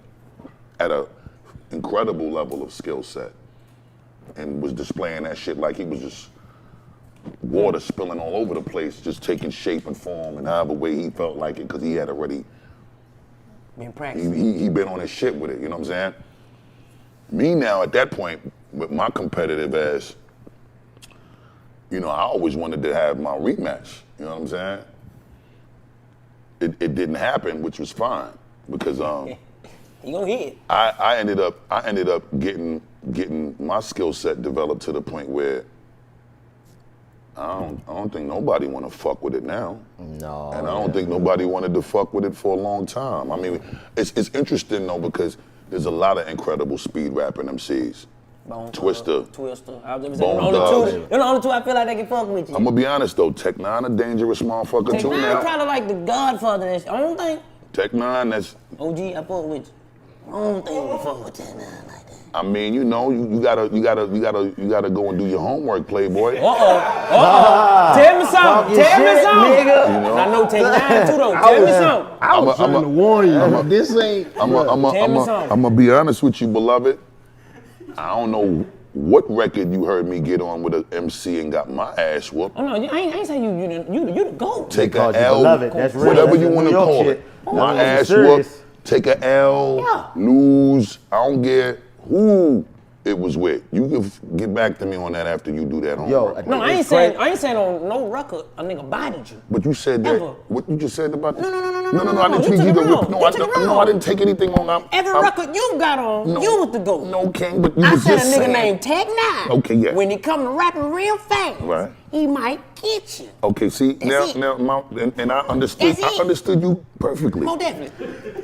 at a incredible level of skill set, and was displaying that shit like he was just water spilling all over the place, just taking shape and form and however way he felt like it, because he had already Been practicing. He been on his shit with it, you know what I'm saying? Me now, at that point, with my competitive ass, you know, I always wanted to have my rematch, you know what I'm saying? It didn't happen, which was fine, because You gonna hit. I ended up getting my skill set developed to the point where I don't think nobody want to fuck with it now. No. And I don't think nobody wanted to fuck with it for a long time. I mean, it's interesting though, because there's a lot of incredible speed rapping MCs. Twister. I was Bone the Thugs. only two I feel like they can fuck with you. I'm gonna be honest though, Tech Nine a dangerous motherfucker too Tech now. Nine probably like the godfather and shit. I don't think. Tech Nine, that's. OG, I fuck with you. I don't think we fuck with Tech Nine like that. I mean, you know, you gotta go and do your homework, Playboy. Tell me something. Tell me something. Nigga. You know? I know Tech Nine too though. Tell me something. I was trying to warn you. This ain't. I'm gonna be honest with you, beloved. I don't know what record you heard me get on with an MC and got my ass whooped. Oh no, I ain't say you the GOAT. Take Called a you L, beloved. That's real. whatever That's you New want to York call shit. it. My That was ass serious. whooped. Take a L, lose. I don't care who it was with. You can get back to me on that after you do that homework. No, I ain't saying on no record a nigga bodied you. But you said that. Ever. What you just said about this? No, I didn't you take took it either. wrong. No, You took it wrong. I didn't take anything wrong. Every record you got on, you was the GOAT. No, King, but you I was said a just nigga saying. named Tech Nine. Okay, yeah. When he come to rapping real fast, Right. he might get you. Okay, see That's it. and I understood. That's it. I understood you perfectly. No definitely.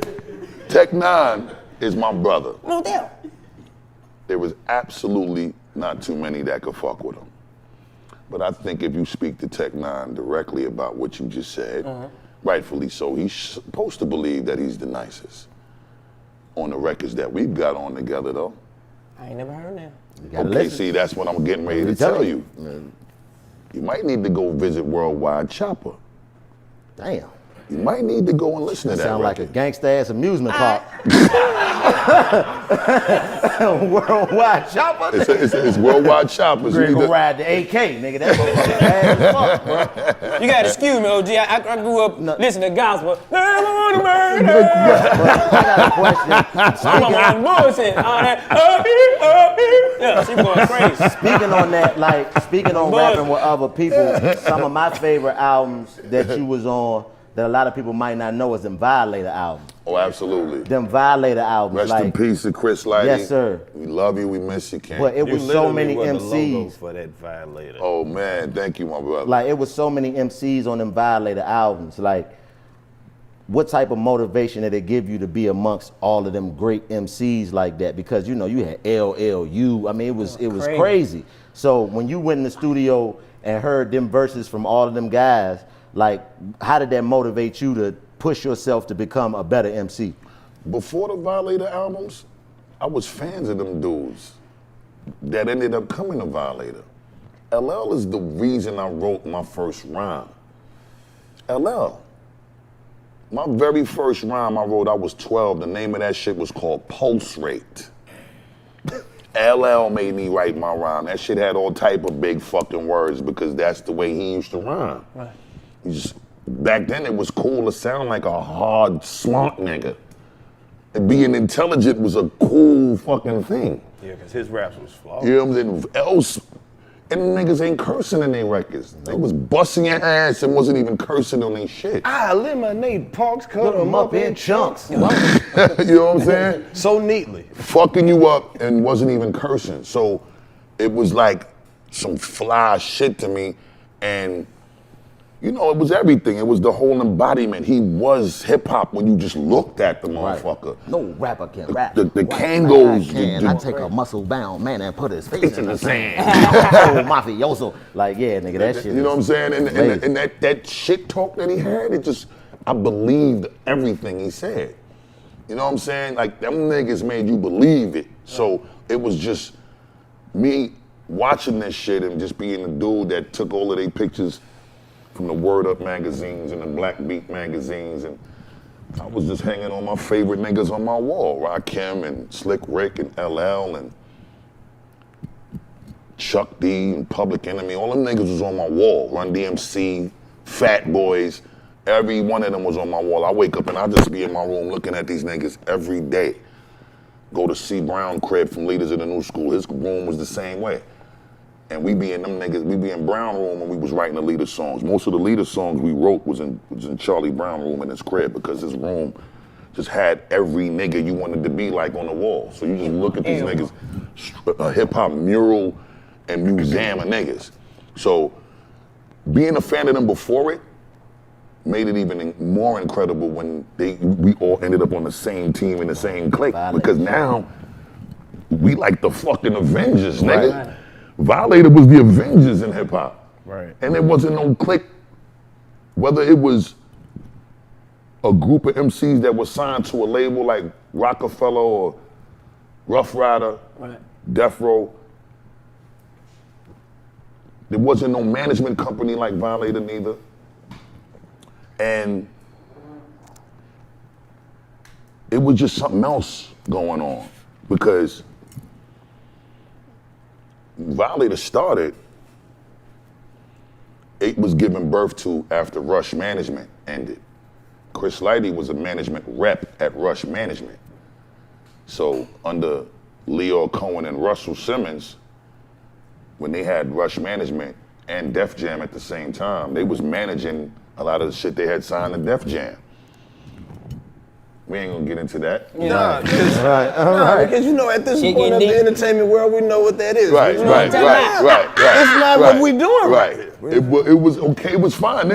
Tech Nine is my brother. No doubt. There was absolutely not too many that could fuck with him. But I think if you speak to Tech Nine directly about what you just said, rightfully so, he's supposed to believe that he's the nicest. On the records that we've got on together, though. I ain't never heard that. Okay, see, that's what I'm getting ready to tell you. You might need to go visit Worldwide Chopper. Damn. You might need to go and listen to that Sound like a record. gangsta ass amusement park. Worldwide chopper. It's Worldwide Choppers. Greg go ride the AK, nigga. That's bad as fuck, bro. You gotta excuse me, OG. I grew up listening to gospel. But I got a question. I'm on bullshit. All that. Yeah, she going crazy. Speaking on that, like speaking on rapping with other people, some of my favorite albums that you was on that a lot of people might not know is them Violator albums. Oh, absolutely. Them Violator albums. Rest like, in peace to Chris Lighty. Yes, sir. We love you. We miss you, King. But it was so many The logo MCs. for that Violator. Oh man, thank you, my brother. Like it was so many MCs on them Violator albums. Like, what type of motivation did it give you to be amongst all of them great MCs like that? Because you know you had LLU. I mean, it was crazy. So when you went in the studio and heard them verses from all of them guys, like, how did that motivate you to push yourself to become a better MC? Before the Violator albums, I was fans of them dudes that ended up coming to Violator. LL is the reason I wrote my first rhyme. LL. My very first rhyme I wrote, I was 12. The name of that shit was called Pulse Rate. LL made me write my rhyme. That shit had all type of big fucking words because that's the way he used to rhyme. Right. Back then it was cool to sound like a hard, smart nigga. And being intelligent was a cool fucking thing. Yeah, because his raps was flawed. You know what I'm saying? Else, and the niggas ain't cursing in their records. They was busting your ass and wasn't even cursing on their shit. I eliminate Parks, cut them up in chunks. You know what I'm saying? So neatly. Fucking you up and wasn't even cursing. So it was like some fly shit to me. And you know, it was everything. It was the whole embodiment. He was hip hop when you just looked at the motherfucker. No rapper can rap. The White Kangos. man can. I take a muscle bound man and put his face in the sand. Oh, mafioso. Like, yeah, nigga, that shit. You know what I'm saying? And that shit talk that he had, it just, I believed everything he said. You know what I'm saying? Like, them niggas made you believe it. So it was just me watching this shit and just being the dude that took all of their pictures from the Word Up magazines and the Black Beat magazines, and I was just hanging on my favorite niggas on my wall, Rakim and Slick Rick and LL and Chuck D and Public Enemy. All them niggas was on my wall. Run DMC, Fat Boys, Every one of them was on my wall. I wake up and I just be in my room looking at these niggas every day. Go to C. Brown crib from Leaders of the New School. His room was the same way. And we be in Brown room and we was writing the Leader songs. Most of the Leader songs we wrote was in Charlie Brown room in his crib because his room just had every nigga you wanted to be like on the wall. So you just look at these niggas, a hip hop mural and museum of niggas. So being a fan of them before it made it even more incredible when we all ended up on the same team in the same clique. Because now we like the fucking Avengers, nigga. Right. Violator was the Avengers in hip hop. Right. And there wasn't no clique, whether it was a group of MCs that was signed to a label like Rockefeller or Rough Rider, Death Row. There wasn't no management company like Violator neither. And it was just something else going on because Violator started, it was given birth to after Rush Management ended. Chris Lighty was a management rep at Rush Management. So under Leo Cohen and Russell Simmons, when they had Rush Management and Def Jam at the same time, they was managing a lot of the shit they had signed to Def Jam. We ain't gonna get into that. Nah, because you know at this point of the entertainment world, we know what that is. Right. It's not what we doing right here. It was okay, it was fine.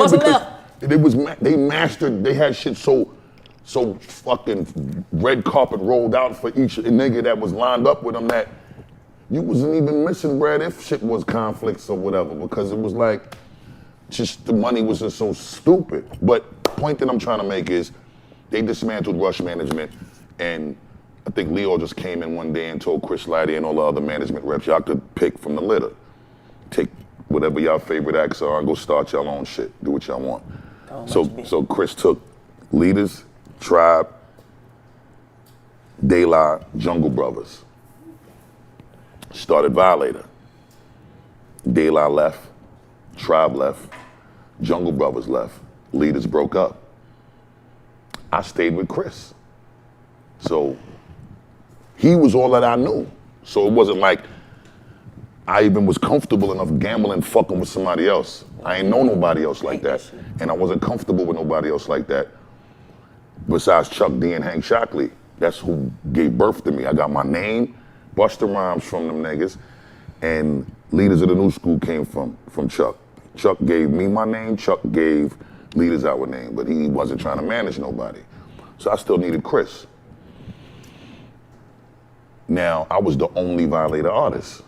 They mastered, they had shit so fucking red carpet rolled out for each nigga that was lined up with them that you wasn't even missing bread if shit was conflicts or whatever, because it was like, just the money was just so stupid. But the point that I'm trying to make is they dismantled Rush Management, and I think Leo just came in one day and told Chris Lighty and all the other management reps, y'all could pick from the litter. Take whatever y'all favorite acts are and go start y'all own shit. Do what y'all want. So Chris took Leaders, Tribe, De La, Jungle Brothers. Started Violator. De La left, Tribe left, Jungle Brothers left, Leaders broke up. I stayed with Chris. So he was all that I knew. So it wasn't like I even was comfortable enough gambling, fucking with somebody else. I ain't know nobody else like that. And I wasn't comfortable with nobody else like that. Besides Chuck D and Hank Shockley. That's who gave birth to me. I got my name, Busta Rhymes from them niggas, and Leaders of the New School came from Chuck. Chuck gave me my name, Chuck gave Leaders our name, but he wasn't trying to manage nobody. So I still needed Chris. Now, I was the only Violator artist.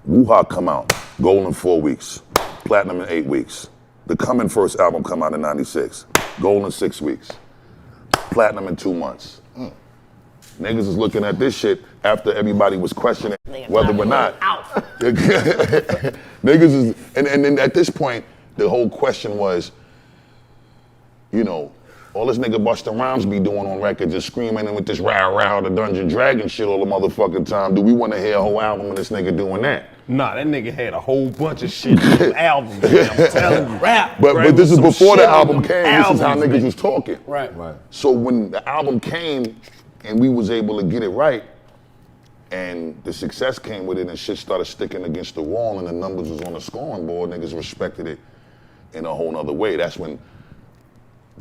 WooHaa come out, gold in 4 weeks, platinum in 8 weeks. The Coming First album come out in '96, gold in 6 weeks, platinum in 2 months. Niggas is looking at this shit after everybody was questioning whether or not. Niggas is, and at this point, the whole question was, you know, all this nigga Busta Rhymes be doing on record, just screaming and with this rah the Dungeon Dragon shit all the motherfucking time. Do we want to hear a whole album of this nigga doing that? Nah, that nigga had a whole bunch of shit in his album. I'm telling you, rap. But this is before the album came. This is how niggas was talking. Right. So when the album came and we was able to get it right, and the success came with it, and shit started sticking against the wall, and the numbers was on the scoring board, niggas respected it in a whole nother way. That's when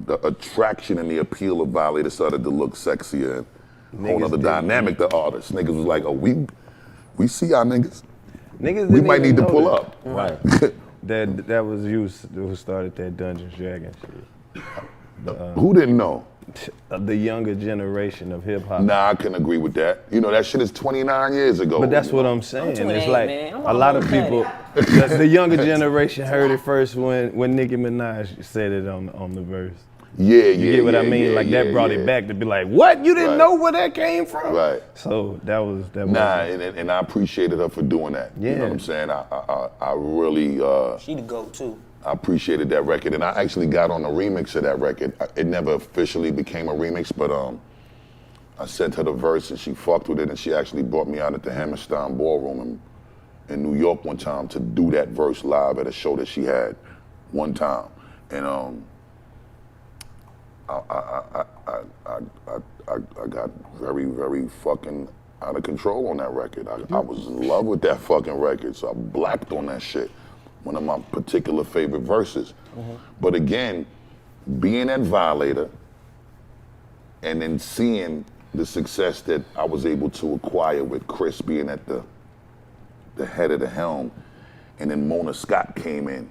the attraction and the appeal of Violator started to look sexier, and a whole nother dynamic to artists. Niggas was like, oh, we see our niggas. We might need to pull up. Right. that was you who started that Dungeons Dragon shit. Who didn't know? The younger generation of hip hop. Nah, I can agree with that. You know, that shit is 29 years ago. But that's what I'm saying. It's like a lot of people, people. the younger generation heard it first when Nicki Minaj said it on the verse. Yeah, You get what I mean? Like that brought it back to be like, what? You didn't know where that came from? Right. So that was. Nah, and I appreciated her for doing that. Yeah. You know what I'm saying? I really. She the GOAT too. I appreciated that record, and I actually got on a remix of that record. It never officially became a remix, but I sent her the verse and she fucked with it, and she actually brought me out at the Hammerstein Ballroom in New York one time to do that verse live at a show that she had one time. And I got very, very fucking out of control on that record. I was in love with that fucking record, so I blacked on that shit. One of my particular favorite verses. But again, being at Violator and then seeing the success that I was able to acquire with Chris being at the head of the helm, and then Mona Scott came in,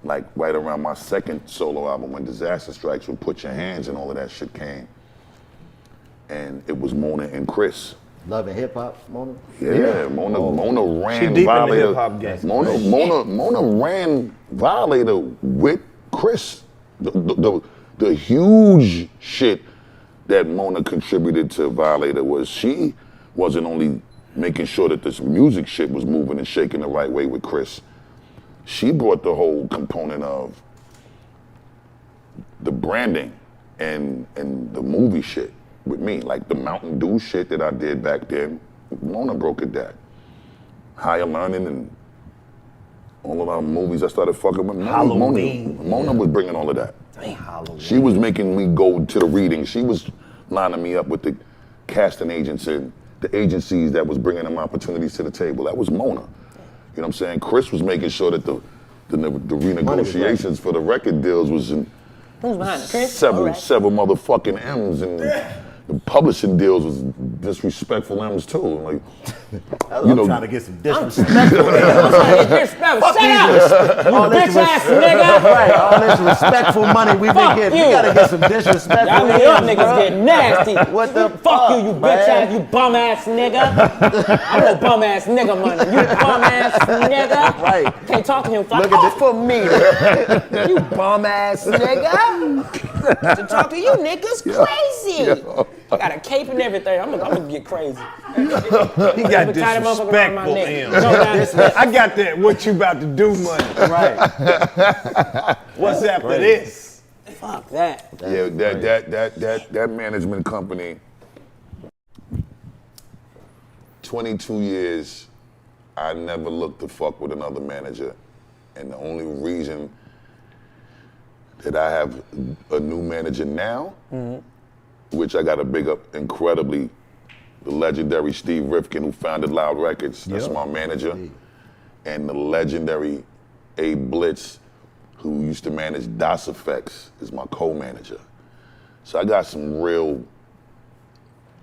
like right around my second solo album when Disaster Strikes with Put Your Hands and all of that shit came. And it was Mona and Chris. Love and hip hop, Mona? Yeah, Mona ran She deep in the Violator. hip-hop game. Mona ran Violator with Chris. The huge shit that Mona contributed to Violator was she wasn't only making sure that this music shit was moving and shaking the right way with Chris. She brought the whole component of the branding and the movie shit with me. Like the Mountain Dew shit that I did back then, Mona broke it down. Higher Learning and all of our movies I started fucking with. Mona was bringing all of that. She was making me go to the reading. She was lining me up with the casting agents and the agencies that was bringing them opportunities to the table. That was Mona. You know what I'm saying? Chris was making sure that the renegotiations for the record deals was in Who's behind it, Chris? several motherfucking M's, and the publishing deals was disrespectful M's too. Like, I'm trying to get some disrespect. I'm trying to get disrespect. Shut up, you bitch ass nigga. Right, all this respectful money we've been getting. We gotta get some disrespect. Y'all New York niggas get nasty. What the fuck you bitch ass, you bum ass nigga. I want bum ass nigga money. You bum ass nigga. Right. Can't talk to him Look like, at for me. You bum ass nigga. To talk to you niggas crazy. I got a cape and everything. I'm gonna get crazy. He got disrespectful M's. I got that what you about to do money. Right. What's after this? Fuck that. Yeah, that management company, 22 years, I never looked to fuck with another manager. And the only reason that I have a new manager now, which I got to big up incredibly, the legendary Steve Rifkin, who founded Loud Records. That's my manager. And the legendary Abe Blitz, who used to manage DOS Effects, is my co-manager. So I got some real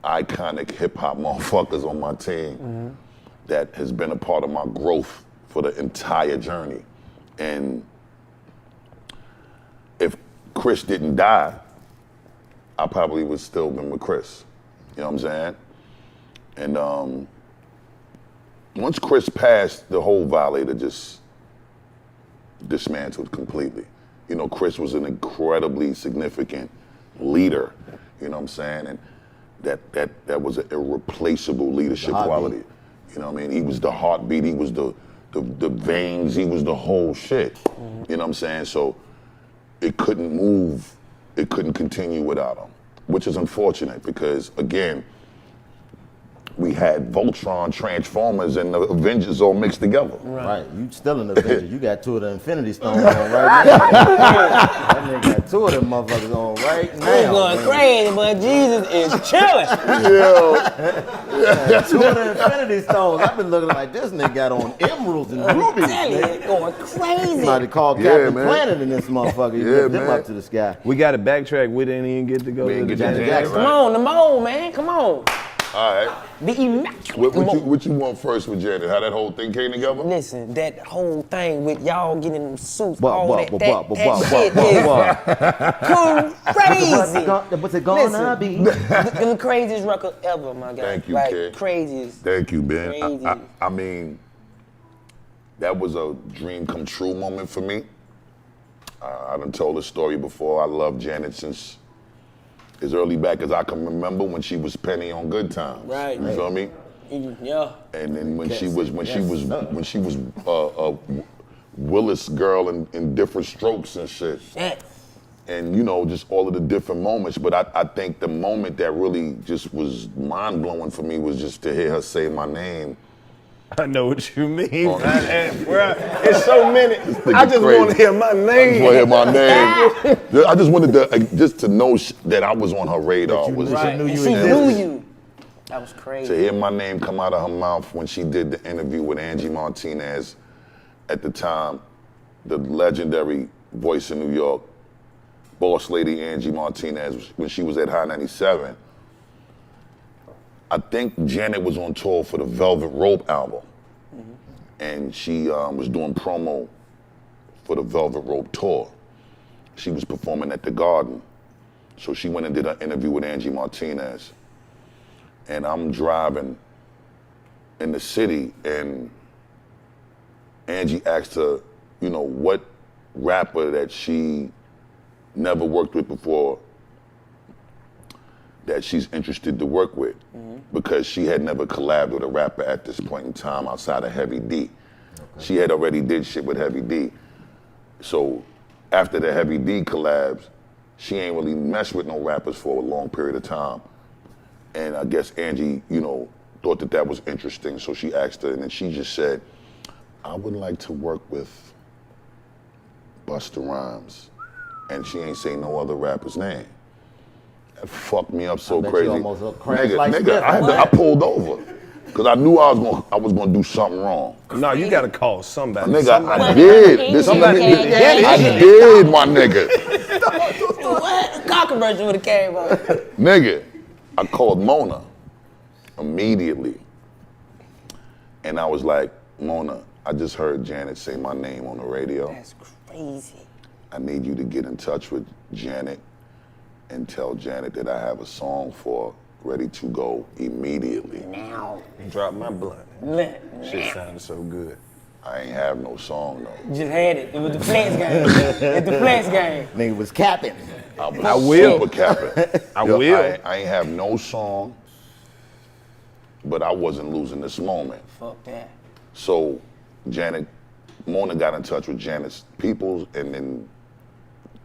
iconic hip-hop motherfuckers on my team that has been a part of my growth for the entire journey. And if Chris didn't die, I probably would still been with Chris. You know what I'm saying? And once Chris passed, the whole Violator just dismantled completely. You know, Chris was an incredibly significant leader, you know what I'm saying? And that was an irreplaceable leadership quality. You know what I mean? He was the heartbeat, he was the veins, he was the whole shit. You know what I'm saying? So it couldn't move, it couldn't continue without him, which is unfortunate because, again, we had Voltron, Transformers, and the Avengers all mixed together. Right, you still in the Avenger. You got two of the Infinity Stones on right now. That nigga got two of them motherfuckers on right now. He's going crazy, but Jesus is chilling. Two of the Infinity Stones. I've been looking like this nigga got on emeralds and rubies. Nigga going crazy. Somebody called Captain Planet in this motherfucker. You lift them up to the sky. We got to backtrack. We didn't even get to go to the Janet Jackson. Come on, the mole, man. Come on. All right. The immaculate. What you want first with Janet? How that whole thing came together? Listen, that whole thing with y'all getting them suits, What, all what, that what, shit is crazy. What's it gonna be? The craziest record ever, my guy. Thank you, like, kid. Craziest. Thank you, Ben. Crazy. I mean, that was a dream come true moment for me. I done told the story before. I loved Janet since as early back as I can remember when she was Penny on Good Times. Right. You feel me? Yeah. And then when she was a Willis girl in Different Strokes and shit. Shit. And you know, just all of the different moments. But I think the moment that really just was mind blowing for me was just to hear her say my name I know what you mean. It's so many. I just want to hear my name. I just wanted to know that I was on her radar. She knew you. That was crazy. To hear my name come out of her mouth when she did the interview with Angie Martinez, at the time, the legendary voice in New York, boss lady Angie Martinez, when she was at High 97. I think Janet was on tour for the Velvet Rope album. And she was doing promo for the Velvet Rope tour. She was performing at the Garden. So she went and did an interview with Angie Martinez. And I'm driving in the city, and Angie asked her, you know, what rapper that she never worked with before that she's interested to work with, because she had never collabed with a rapper at this point in time outside of Heavy D. She had already did shit with Heavy D. So after the Heavy D collabs, she ain't really messed with no rappers for a long period of time. And I guess Angie, you know, thought that that was interesting, so she asked her, and then she just said, I would like to work with Busta Rhymes. And she ain't say no other rapper's name. That fucked me up so crazy. Nigga, I pulled over. Because I knew I was gonna do something wrong. No, you gotta call somebody. Nigga, I did. I did, my nigga. What? Cockroach would have came up. Nigga, I called Mona immediately. And I was like, Mona, I just heard Janet say my name on the radio. That's crazy. I need you to get in touch with Janet and tell Janet that I have a song for ready to go immediately. Now. Drop my blunt. Shit sounded so good. I ain't have no song though. You just had it. It was the flex game. It's the flex game. Nigga was capping. I was I will. super capping. I will. I ain't have no song, but I wasn't losing this moment. Fuck that. So Mona got in touch with Janet's peoples, and then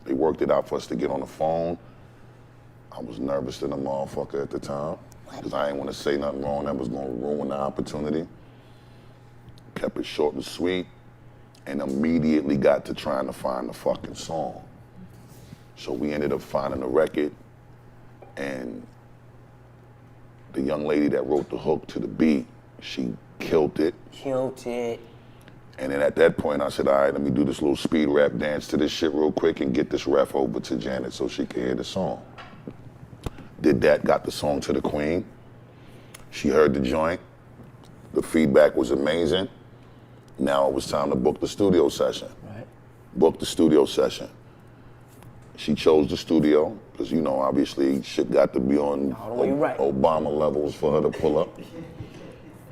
they worked it out for us to get on the phone. I was nervous than a motherfucker at the time, because I didn't want to say nothing wrong that was going to ruin the opportunity. Kept it short and sweet, and immediately got to trying to find the fucking song. So we ended up finding the record, and the young lady that wrote the hook to the beat, she killed it. And then at that point, I said, all right, let me do this little speed rap dance to this shit real quick and get this ref over to Janet so she can hear the song. Did that, got the song to the queen. She heard the joint. The feedback was amazing. Now it was time to book the studio session. Right. Booked the studio session. She chose the studio, because, you know, obviously shit got to be on Obama levels for her to pull up.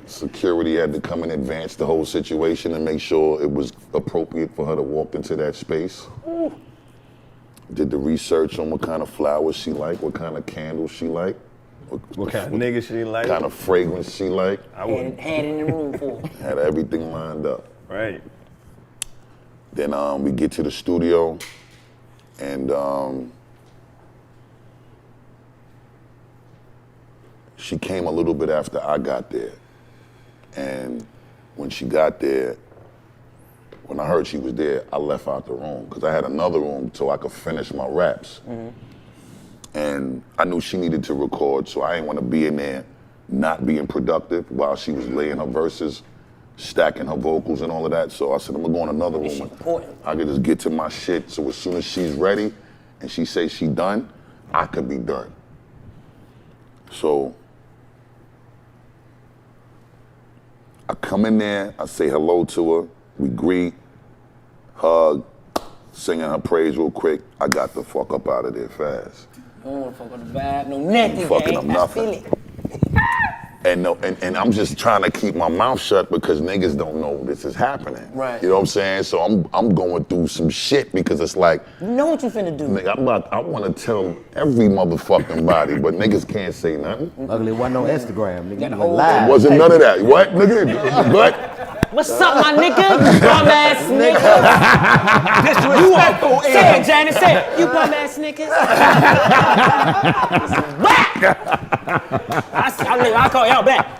Security had to come in advance the whole situation and make sure it was appropriate for her to walk into that space. Ooh. Did the research on what kind of flowers she liked, what kind of candles she liked. What kind of nigga she like? What kind of fragrance she liked. Had in the room for her. Had everything lined up. Right. Then we get to the studio, and she came a little bit after I got there. And when she got there, when I heard she was there, I left out the room, because I had another room so I could finish my raps. Mm-hmm. And I knew she needed to record, so I didn't want to be in there not being productive while she was laying her verses, stacking her vocals and all of that. So I said, I'm gonna go in another room. I could just get to my shit, so as soon as she's ready and she says she done, I could be done. So I come in there, I say hello to her, we greet, hug, singing her praise real quick. I got the fuck up out of there fast. I don't want to fuck with the vibe, no nothing. Fucking up nothing. And I'm just trying to keep my mouth shut because niggas don't know this is happening. Right. You know what I'm saying? So I'm going through some shit because it's like, you know what you finna do. Nigga, I want to tell every motherfucking body, but niggas can't say nothing. Luckily, it wasn't no Instagram, nigga. Got You live. It wasn't none of that. What, nigga? What? What's up, my nigga? You bum ass nigga. Disrespectful. Say it, Janet. Say it. You bum ass niggas. I call y'all back.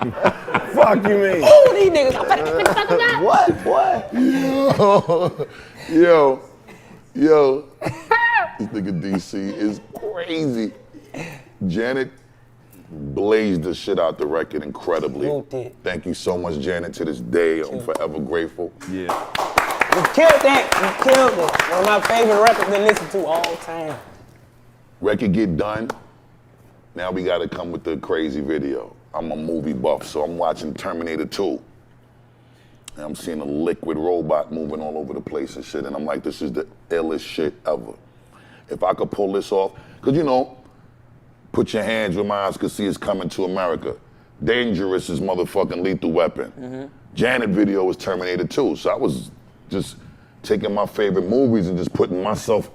Fuck you mean? Oh, these niggas, I'm finna get fucking back. What? Yo, this nigga DC is crazy. Janet blazed the shit out the record incredibly. Thank you so much, Janet. To this day, I'm forever grateful. Yeah. You killed that. You killed it. One of my favorite records to listen to all time. Record get done. Now we gotta come with the crazy video. I'm a movie buff, so I'm watching Terminator 2. And I'm seeing a liquid robot moving all over the place and shit, and I'm like, this is the illest shit ever. If I could pull this off, cause you know, Put Your Hands Where My Eyes Could See Is Coming to America. Dangerous is motherfucking Lethal Weapon. Janet video was Terminator 2, so I was just taking my favorite movies and just putting myself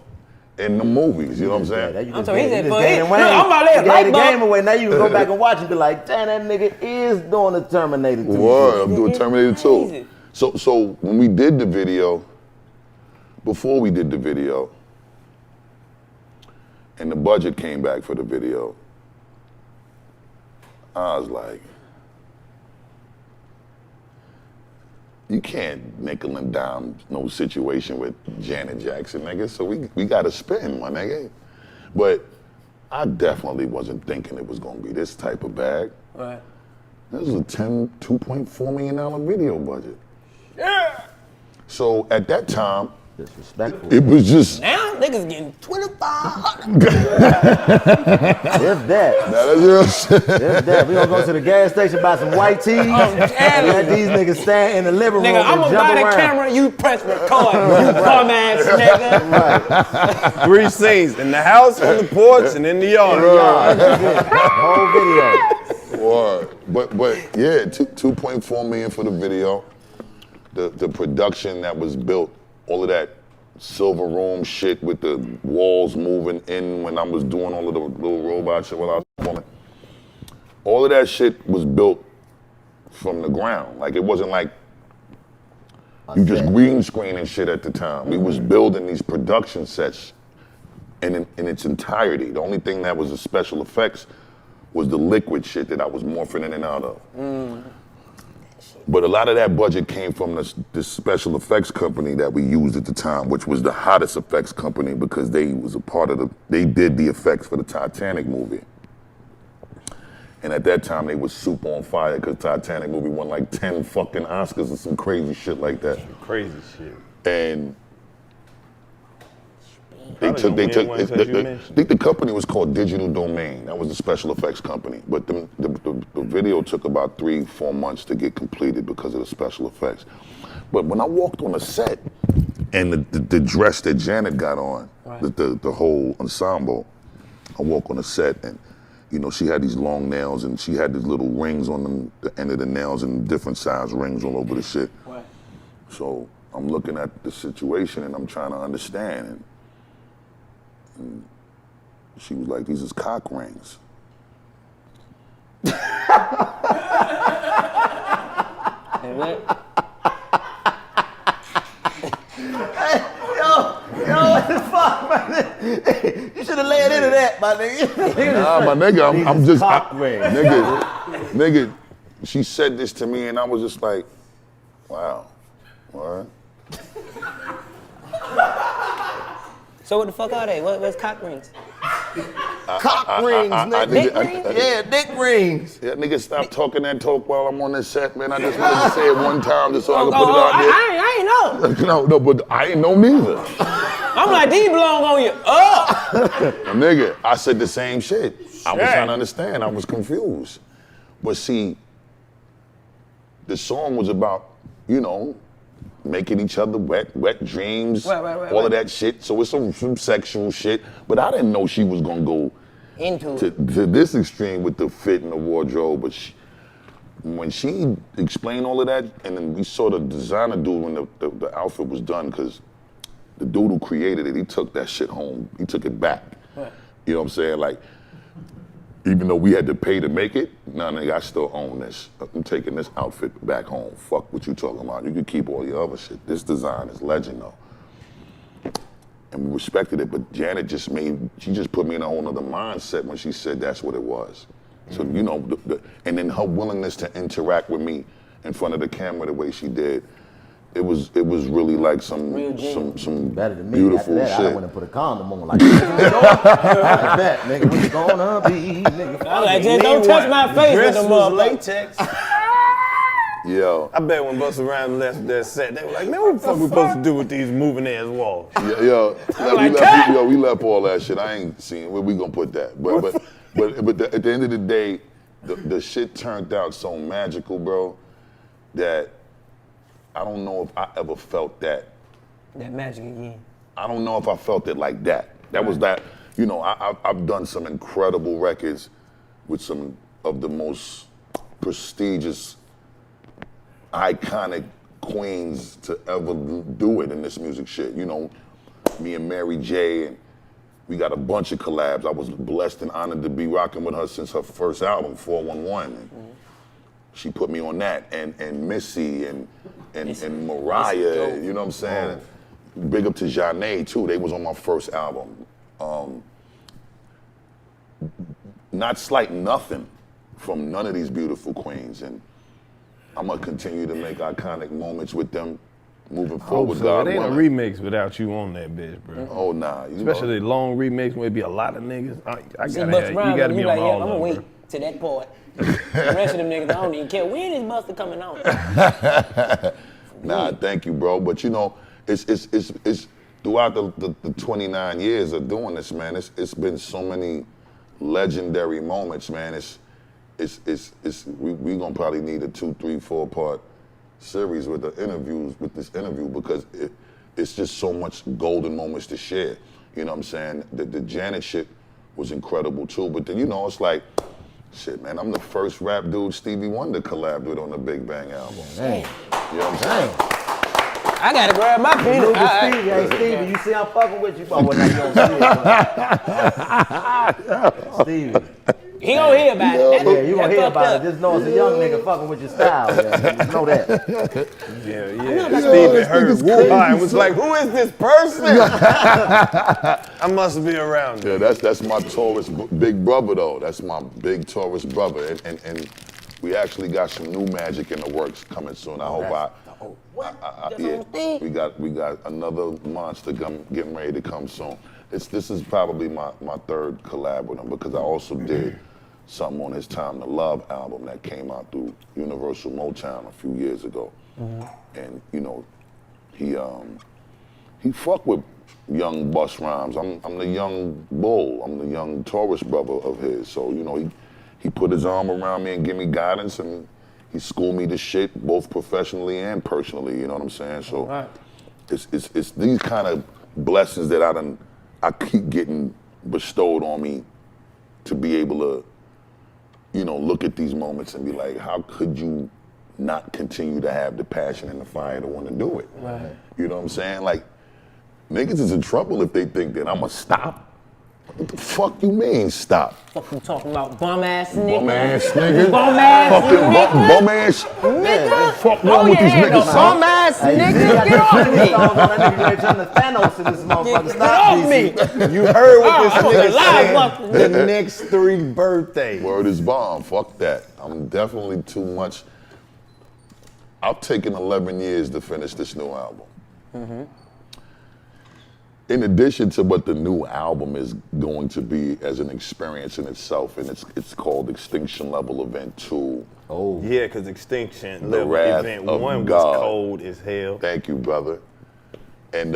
in the movies, you know what I'm saying? Yeah, you I'm just sorry, he gave- said, you just "Boy, gave he- him Wayne. look, I'm about to You let gave light the bulb." game away. Now you can go back and watch and be like, damn, that nigga is doing the Terminator 2. Word, I'm doing Terminator 2. Crazy. So when we did the video, before we did the video, and the budget came back for the video, I was like, you can't nickel and dime no situation with Janet Jackson, nigga. So we got to spin, my nigga. But I definitely wasn't thinking it was gonna be this type of bag. Right. This is a $2.4 million video budget. Yeah. So at that time, Disrespectful. it was just Now niggas getting 2,500. If that. now that's real shit. If that. We gonna go to the gas station, buy some white teas, and let these niggas stand in the living room Nigga, I'm and gonna jump buy the around. camera, you press record, you bum ass nigga. 3 scenes, in the house, on the porch, and in the yard. Whole video. Word. But yeah, 2.4 million for the video. The production that was built, all of that silver room shit with the walls moving in when I was doing all of the little robot shit while I was performing. All of that shit was built from the ground. Like it wasn't like you just green screen and shit at the time. We was building these production sets in its entirety. The only thing that was the special effects was the liquid shit that I was morphing in and out of. But a lot of that budget came from this special effects company that we used at the time, which was the hottest effects company because they was a part of they did the effects for the Titanic movie. And at that time, they was super on fire because Titanic movie won like 10 fucking Oscars or some crazy shit like that. Crazy shit. And I think the company was called Digital Domain. That was the special effects company. But the video took about 3-4 months to get completed because of the special effects. But when I walked on the set and the dress that Janet got on, the whole ensemble, I walk on the set and you know, she had these long nails and she had these little rings on the end of the nails and different size rings all over the shit. Right. So I'm looking at the situation and I'm trying to understand. And she was like, these is cock rings. Yo, what the fuck, man? You should have laid into that, my nigga. Nah, my nigga, I'm just, cock rings. nigga, she said this to me and I was just like, wow, all right. So what the fuck are they? What's cock rings? Cock rings, nigga. Dick rings? Yeah, dick rings. Yeah, nigga, stop talking that talk while I'm on this set, man. I just wanted to say it one time just so I can put it out there. I ain't know. No, but I ain't know neither. I'm like, these belong on you. Nigga, I said the same shit. I was trying to understand. I was confused. But see, the song was about, you know, making each other wet dreams, all of that shit. So it's some sexual shit. But I didn't know she was gonna go to this extreme with the fit and the wardrobe. But when she explained all of that, and then we saw the designer dude when the outfit was done, because the dude who created it, he took that shit home. He took it back. Right. You know what I'm saying? Like, even though we had to pay to make it, nah, nigga, I still own this. I'm taking this outfit back home. Fuck what you talking about. You can keep all your other shit. This design is legend, though. And we respected it, but Janet just put me in a whole nother mindset when she said that's what it was. So, you know, and then her willingness to interact with me in front of the camera the way she did, it was really like some Better than me. beautiful After that, shit. I went and put a condom on like that, nigga. What you gonna be, nigga? I'm like, just don't touch my face with Dress the was motherfucker. latex. Yeah. I bet when Busta Rhymes left that set, they were like, man, what the fuck we supposed to do with these moving ass walls? Yeah. We left all that shit. I ain't seen where we gonna put that. But at the end of the day, the shit turned out so magical, bro, that I don't know if I ever felt that. That magic again. I don't know if I felt it like that. That was that, you know, I've done some incredible records with some of the most prestigious, iconic queens to ever do it in this music shit. You know, me and Mary J, and we got a bunch of collabs. I was blessed and honored to be rocking with her since her first album, 411. And she put me on that, and Missy and Mariah, you know what I'm saying? Big up to Janae too, they was on my first album. Not slighting nothing from none of these beautiful queens, and I'm gonna continue to make iconic moments with them moving forward. So God it ain't a willing. remix without you on that bitch, bro. Oh nah, you Especially the long remix where it be a lot of niggas. I See, gotta Busta have, Rhymes, you gotta be like, on yeah, all I'm of gonna them, wait to that part. The rest of them niggas, I don't even care. When is Busta coming on? Nah, thank you, bro. But you know, it's throughout the 29 years of doing this, man. It's been so many legendary moments, man. We gonna probably need a 2, 3, 4 part series with the interviews with this interview because it's just so much golden moments to share. You know what I'm saying? The Janet shit was incredible too. But then you know, it's like, shit, man. I'm the first rap dude Stevie Wonder collabed with on the Big Bang album. Dang. You know what I'm saying? I gotta grab my penis. Look at Stevie, hey Stevie, you see I'm fucking with you. Oh, well, now you don't see it, but He gonna hear about it. yeah, you gonna hear about it. Just know it's a young nigga fucking with your style. Yeah. Just know that. Yeah. Stevie heard WooHaa and was like, who is this person? I must be around Yeah, there. that's my Taurus big brother though. That's my big Taurus brother, and we actually got some new magic in the works coming soon. I hope we got another monster getting ready to come soon. This is probably my third collab with him because I also did something on his Time to Love album that came out through Universal Motown a few years ago, and you know he fuck with young Busta Rhymes. I'm the young bull. I'm the young Taurus brother of his. So you know he put his arm around me and give me guidance, and he schooled me to shit both professionally and personally. You know what I'm saying? So it's these kind of blessings that I keep getting bestowed on me to be able to, you know, look at these moments and be like, how could you not continue to have the passion and the fire to want to do it? Right. You know what I'm saying? Like, niggas is in trouble if they think that I'ma stop. What the fuck you mean stop? Fuck you talking about bum ass nigga? Bum ass nigga. Bum ass Fucking nigga. bum ass. Nigga. Fuck wrong with these niggas, son? Bum ass nigga. Get off me. That nigga ready to turn to Thanos in this motherfucker. Get Stop off me. You heard what this I'm nigga alive, said. The next 3 birthdays. Word is bomb. Fuck that. I'm definitely too much. I've taken 11 years to finish this new album. In addition to what the new album is going to be as an experience in itself, and it's called Extinction Level Event 2. Oh. Yeah, because Extinction The Level Wrath Event of 1 was God. cold as hell. Thank you, brother. And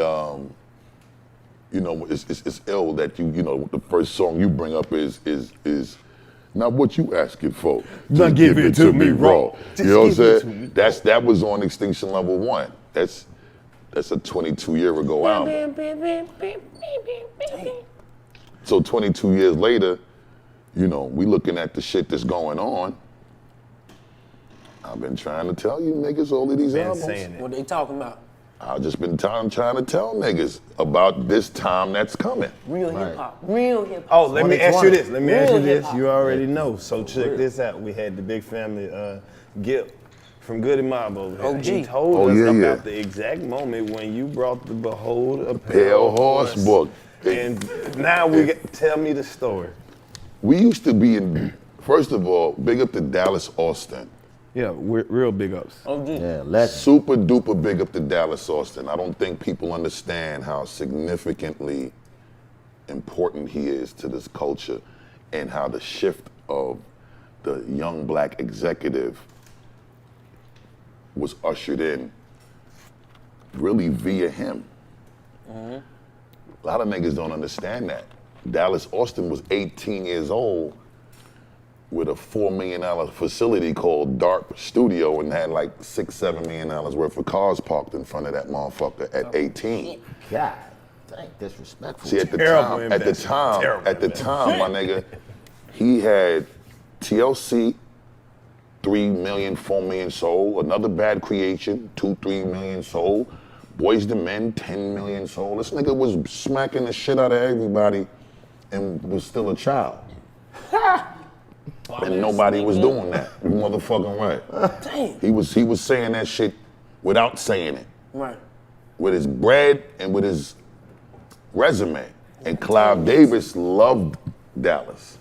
you know, it's ill that you know the first song you bring up is not what you asking for. Now Just give it to me raw. You know what I'm Just give it to saying? me. That was on Extinction Level 1. That's a 22-year ago album. So 22 years later, you know, we looking at the shit that's going on. I've been trying to tell you niggas all of these Been albums. saying it. What they talking about? I've just been trying to tell niggas about this time that's coming. Real hip hop. Real hip hop. Oh, let me ask you this. Let me ask you Real this. hip-hop. You already know. So check this out. We had the big family, Gip from Goody Mob over here. OG. He told Oh, us yeah, about yeah. the exact moment when you brought the Behold a Pale Horse book. And now tell me the story. We used to be in First of all, big up to Dallas Austin. Yeah, real big ups. Oh, dude. Yeah, legend. Super duper big up to Dallas Austin. I don't think people understand how significantly important he is to this culture and how the shift of the young black executive was ushered in really via him. A lot of niggas don't understand that. Dallas Austin was 18 years old with a $4 million facility called DARP Studio and had like $6-7 million worth of cars parked in front of that motherfucker at 18. God, dang, disrespectful. See, at the Terrible time, my nigga, he had TLC, 3 million, 4 million sold. Another Bad Creation, 2-3 million sold. Boys to Men, 10 million sold. This nigga was smacking the shit out of everybody and was still a child. And nobody was doing that. You motherfucking right. Damn. He was saying that shit without saying it. Right. With his bread and with his resume. And Clive Davis loved Dallas.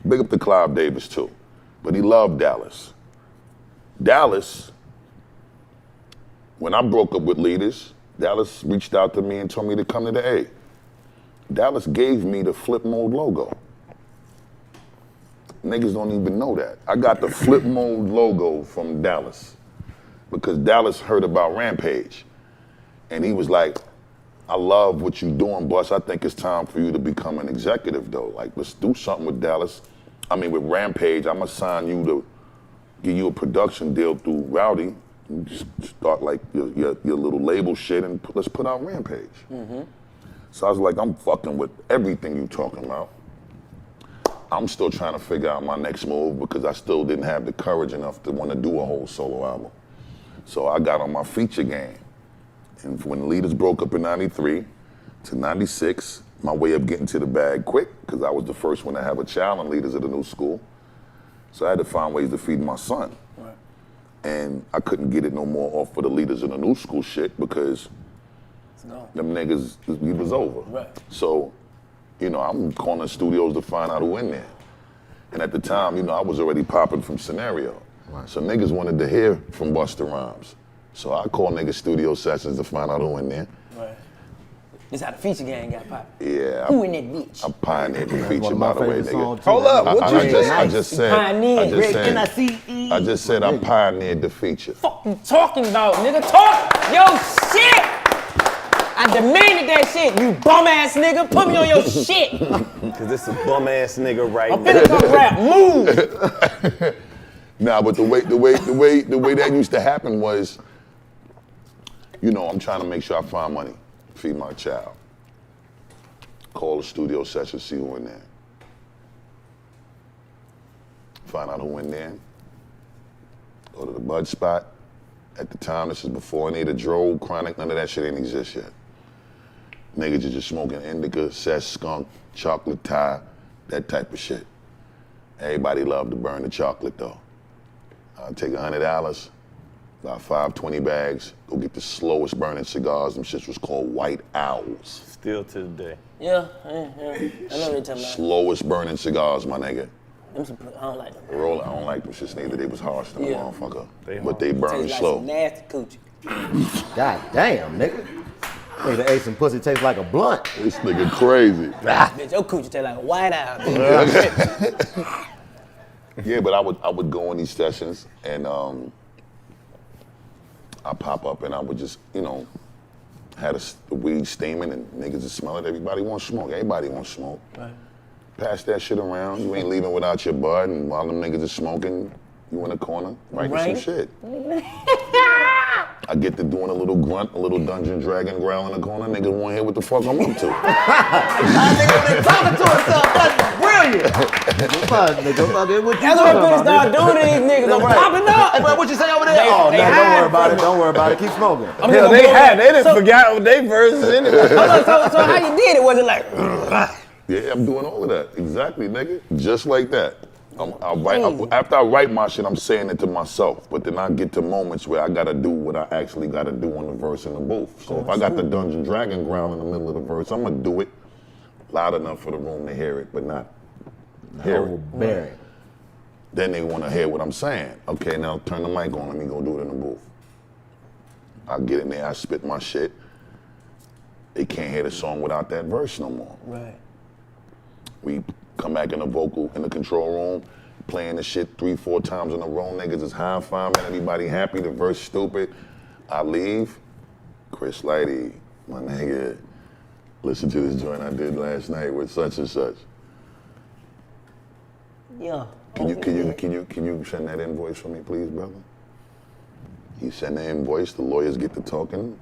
Big up to Clive Davis too. But he loved Dallas. Dallas, when I broke up with Leaders, Dallas reached out to me and told me to come to the A. Dallas gave me the Flip Mode logo. Niggas don't even know that. I got the Flip Mode logo from Dallas because Dallas heard about Rampage. And he was like, I love what you're doing, Bus. I think it's time for you to become an executive though. Like, let's do something with Dallas. I mean, with Rampage, I'm gonna sign you to give you a production deal through Rowdy. You just start like your little label shit and let's put out Rampage. So I was like, I'm fucking with everything you talking about. I'm still trying to figure out my next move because I still didn't have the courage enough to want to do a whole solo album. So I got on my feature game. And when the Leaders broke up in 93 to 96, my way of getting to the bag quick, because I was the first one to have a child in Leaders of the New School. So I had to find ways to feed my son. Right. And I couldn't get it no more off of the Leaders of the New School shit because them niggas, we was over. Right. So, you know, I'm calling the studios to find out who in there. And at the time, you know, I was already popping from Scenario. Right. So niggas wanted to hear from Busta Rhymes. So I called niggas studio sessions to find out who in there. Right. This how the feature gang got popped. Yeah. Who in that bitch? I pioneered the feature, One of by my the way, favorite nigga. songs, too. Hold up, what I just said, N-I-C-E. I just said I pioneered the feature. Fuck you talking about, nigga? Talk your shit! I demanded that shit, you bum ass nigga. Put me on your shit. Cause this a bum ass nigga right I'm now. finna come rap. Move. Nah, but the way that used to happen was, you know, I'm trying to make sure I find money, feed my child. Call the studio session, see who in there. Find out who in there. Go to the bud spot. At the time, this is before any of the Dro, Chronic, none of that shit ain't exist yet. Niggas are just smoking indica, cess, skunk, chocolate tie, that type of shit. Everybody loved to burn the chocolate though. I'd take $100, about 520 bags, go get the slowest burning cigars. Them shits was called White Owls. Still to the day. Yeah, I know what you're talking about. Slowest burning cigars, my nigga. I don't like them. Roll, I don't like them shits neither. They was harsh to the Yeah. motherfucker. They But they burn Tastes like slow. some nasty coochie. God damn, nigga. Nigga ate some pussy tastes like a blunt. This nigga crazy. Bitch, your coochie taste like a white owl. Yeah, but I would go on these sessions and I pop up and I would just, you know, had the weed steaming and niggas just smell it. Everybody wants smoke. Everybody wants smoke. Right. Pass that shit around. You ain't leaving without your bud. And while them niggas is smoking, you in the corner writing Right. some shit. I get to doing a little grunt, a little Dungeon Dragon growl in the corner. Niggas won't hear what the fuck I'm up to. Nigga talking to himself. That's brilliant. Nigga, fucking what you That's what I'm talking gonna start about, doing to these niggas. I'm Right. popping up. Hey, bro, what you say over there? They- Oh, they no, don't hide worry about from it. Don't worry about it. Keep smoking. I'm Hell, just they gonna had, go- they didn't So- forget they verses anyway. So how you did it? Was it like, Yeah, I'm doing all of that. Exactly, nigga. Just like that. After I write my shit, I'm saying it to myself. But then I get to moments where I gotta do what I actually gotta do on the verse and the booth. So if I got the Dungeon Dragon growl in the middle of the verse, I'm gonna do it loud enough for the room to hear it, but not hear it. Overbearing. Then they want to hear what I'm saying. Okay, now turn the mic on. Let me go do it in the booth. I get in there. I spit my shit. They can't hear the song without that verse no more. Right. We come back in the vocal, in the control room, playing the shit 3-4 times in a row. Niggas is high-fiving, everybody happy, the verse stupid. I leave. Chris Lighty, my nigga, listen to this joint I did last night with such and such. Yeah. Can you send that invoice for me, please, brother? You send the invoice, the lawyers get to talking,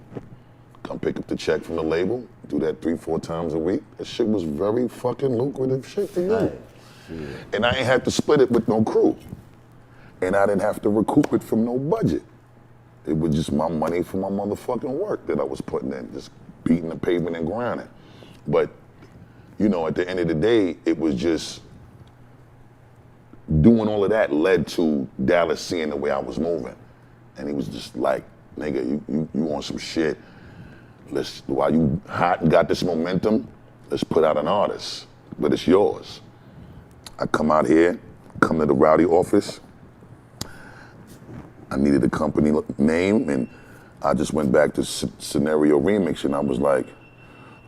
come pick up the check from the label, do that 3-4 times a week. That shit was very fucking lucrative shit to do. And I ain't had to split it with no crew. And I didn't have to recoup it from no budget. It was just my money for my motherfucking work that I was putting in, just beating the pavement and grinding. But, you know, at the end of the day, it was just doing all of that led to Dallas seeing the way I was moving. And he was just like, nigga, you want some shit. While you hot and got this momentum, let's put out an artist, but it's yours. I come out here, come to the Rowdy office. I needed a company name, and I just went back to Scenario Remix, and I was like,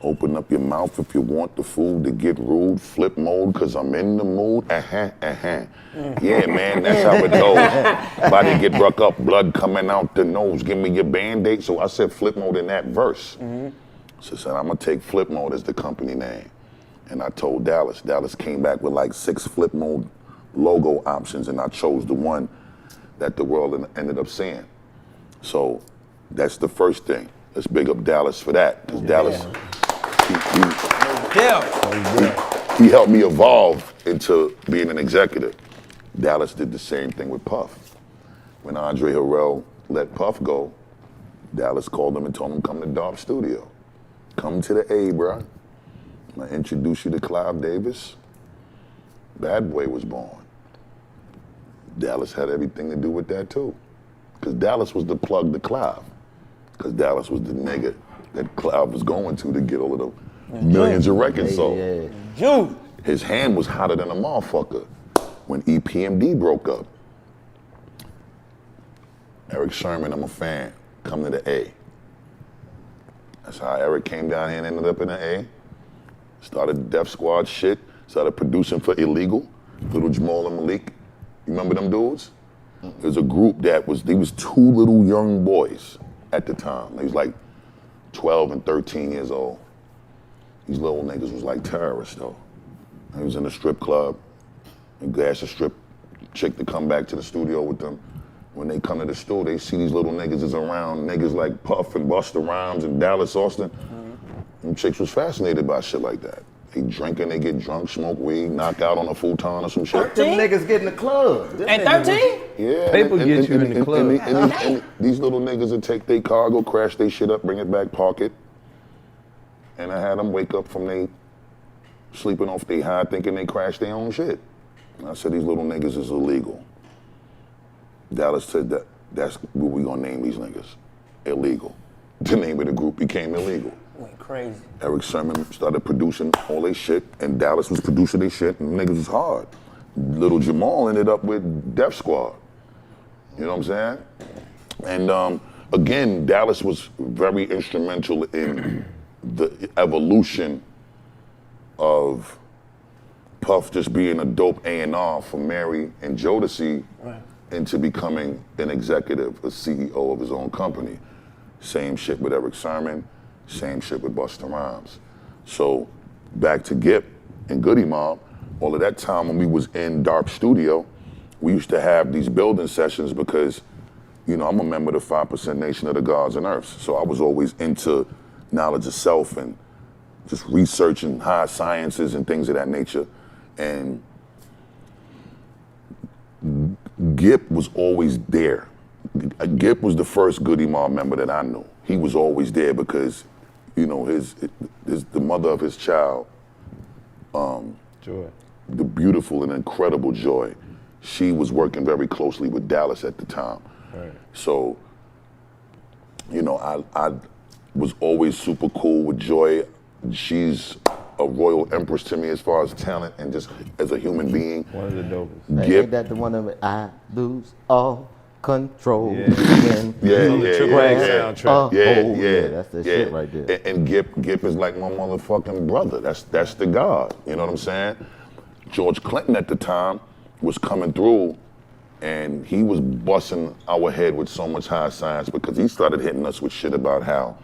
open up your mouth if you want the food to get rude, flip mode, cause I'm in the mood, Yeah, man, that's how it goes. Body get broke up, blood coming out the nose, give me your Band-Aid. So I said flip mode in that verse. So I said, I'm gonna take flip mode as the company name. And I told Dallas. Dallas came back with like 6 flip mode logo options, and I chose the one that the world ended up seeing. So that's the first thing. Let's big up Dallas for that, because Dallas, he helped me evolve into being an executive. Dallas did the same thing with Puff. When Andre Harrell let Puff go, Dallas called him and told him, come to Darp Studio. Come to the A, bro. I introduce you to Clive Davis. Bad Boy was born. Dallas had everything to do with that too. Because Dallas was the plug to Clive. Because Dallas was the nigga that Clive was going to get all of the millions of records sold. His hand was hotter than a motherfucker when EPMD broke up. Eric Sherman, I'm a fan. Come to the A. That's how Eric came down here and ended up in the A. Started Def Squad shit. Started producing for Illegal, Little Jamal and Malik. You remember them dudes? There's a group that was 2 little young boys at the time. They was like 12 and 13 years old. These little niggas was like terrorists though. They was in a strip club and asked a strip chick to come back to the studio with them. When they come to the store, they see these little niggas is around, niggas like Puff and Busta Rhymes and Dallas Austin. Them chicks was fascinated by shit like that. They drinking, they get drunk, smoke weed, knock out on a futon or some shit. Them niggas get in the club. At 13? Yeah. People get you in the club. And these little niggas would take their cargo, crash their shit up, bring it back, park it. And I had them wake up from they sleeping off they high thinking they crashed their own shit. And I said, these little niggas is illegal. Dallas said that's what we gonna name these niggas. Illegal. The name of the group became Illegal. Went crazy. Eric Sherman started producing all their shit, and Dallas was producing their shit, and niggas was hard. Little Jamal ended up with Def Squad. You know what I'm saying? And again, Dallas was very instrumental in the evolution of Puff just being a dope A&R for Mary and Jodeci into becoming an executive, a CEO of his own company. Same shit with Eric Sherman. Same shit with Busta Rhymes. So back to Gip and Goody Mob, all of that time when we was in Darp Studio, we used to have these building sessions because, you know, I'm a member of the 5% Nation of the Gods and Earths. So I was always into knowledge of self and just researching high sciences and things of that nature. And Gip was always there. Gip was the first Goody Mob member that I knew. He was always there because, you know, the mother of his child, Joy, the beautiful and incredible Joy, she was working very closely with Dallas at the time. Right. So, you know, I was always super cool with Joy. She's a royal empress to me as far as talent and just as a human being. One of the dopest. Hey, Gip. ain't that the one of I lose all control? Yeah. When Yeah, you yeah, Triple yeah, X yeah. soundtrack. Yeah. That's the shit right there. And Gip is like my motherfucking brother. That's the God. You know what I'm saying? George Clinton at the time was coming through, and he was busting our head with so much high science because he started hitting us with shit about how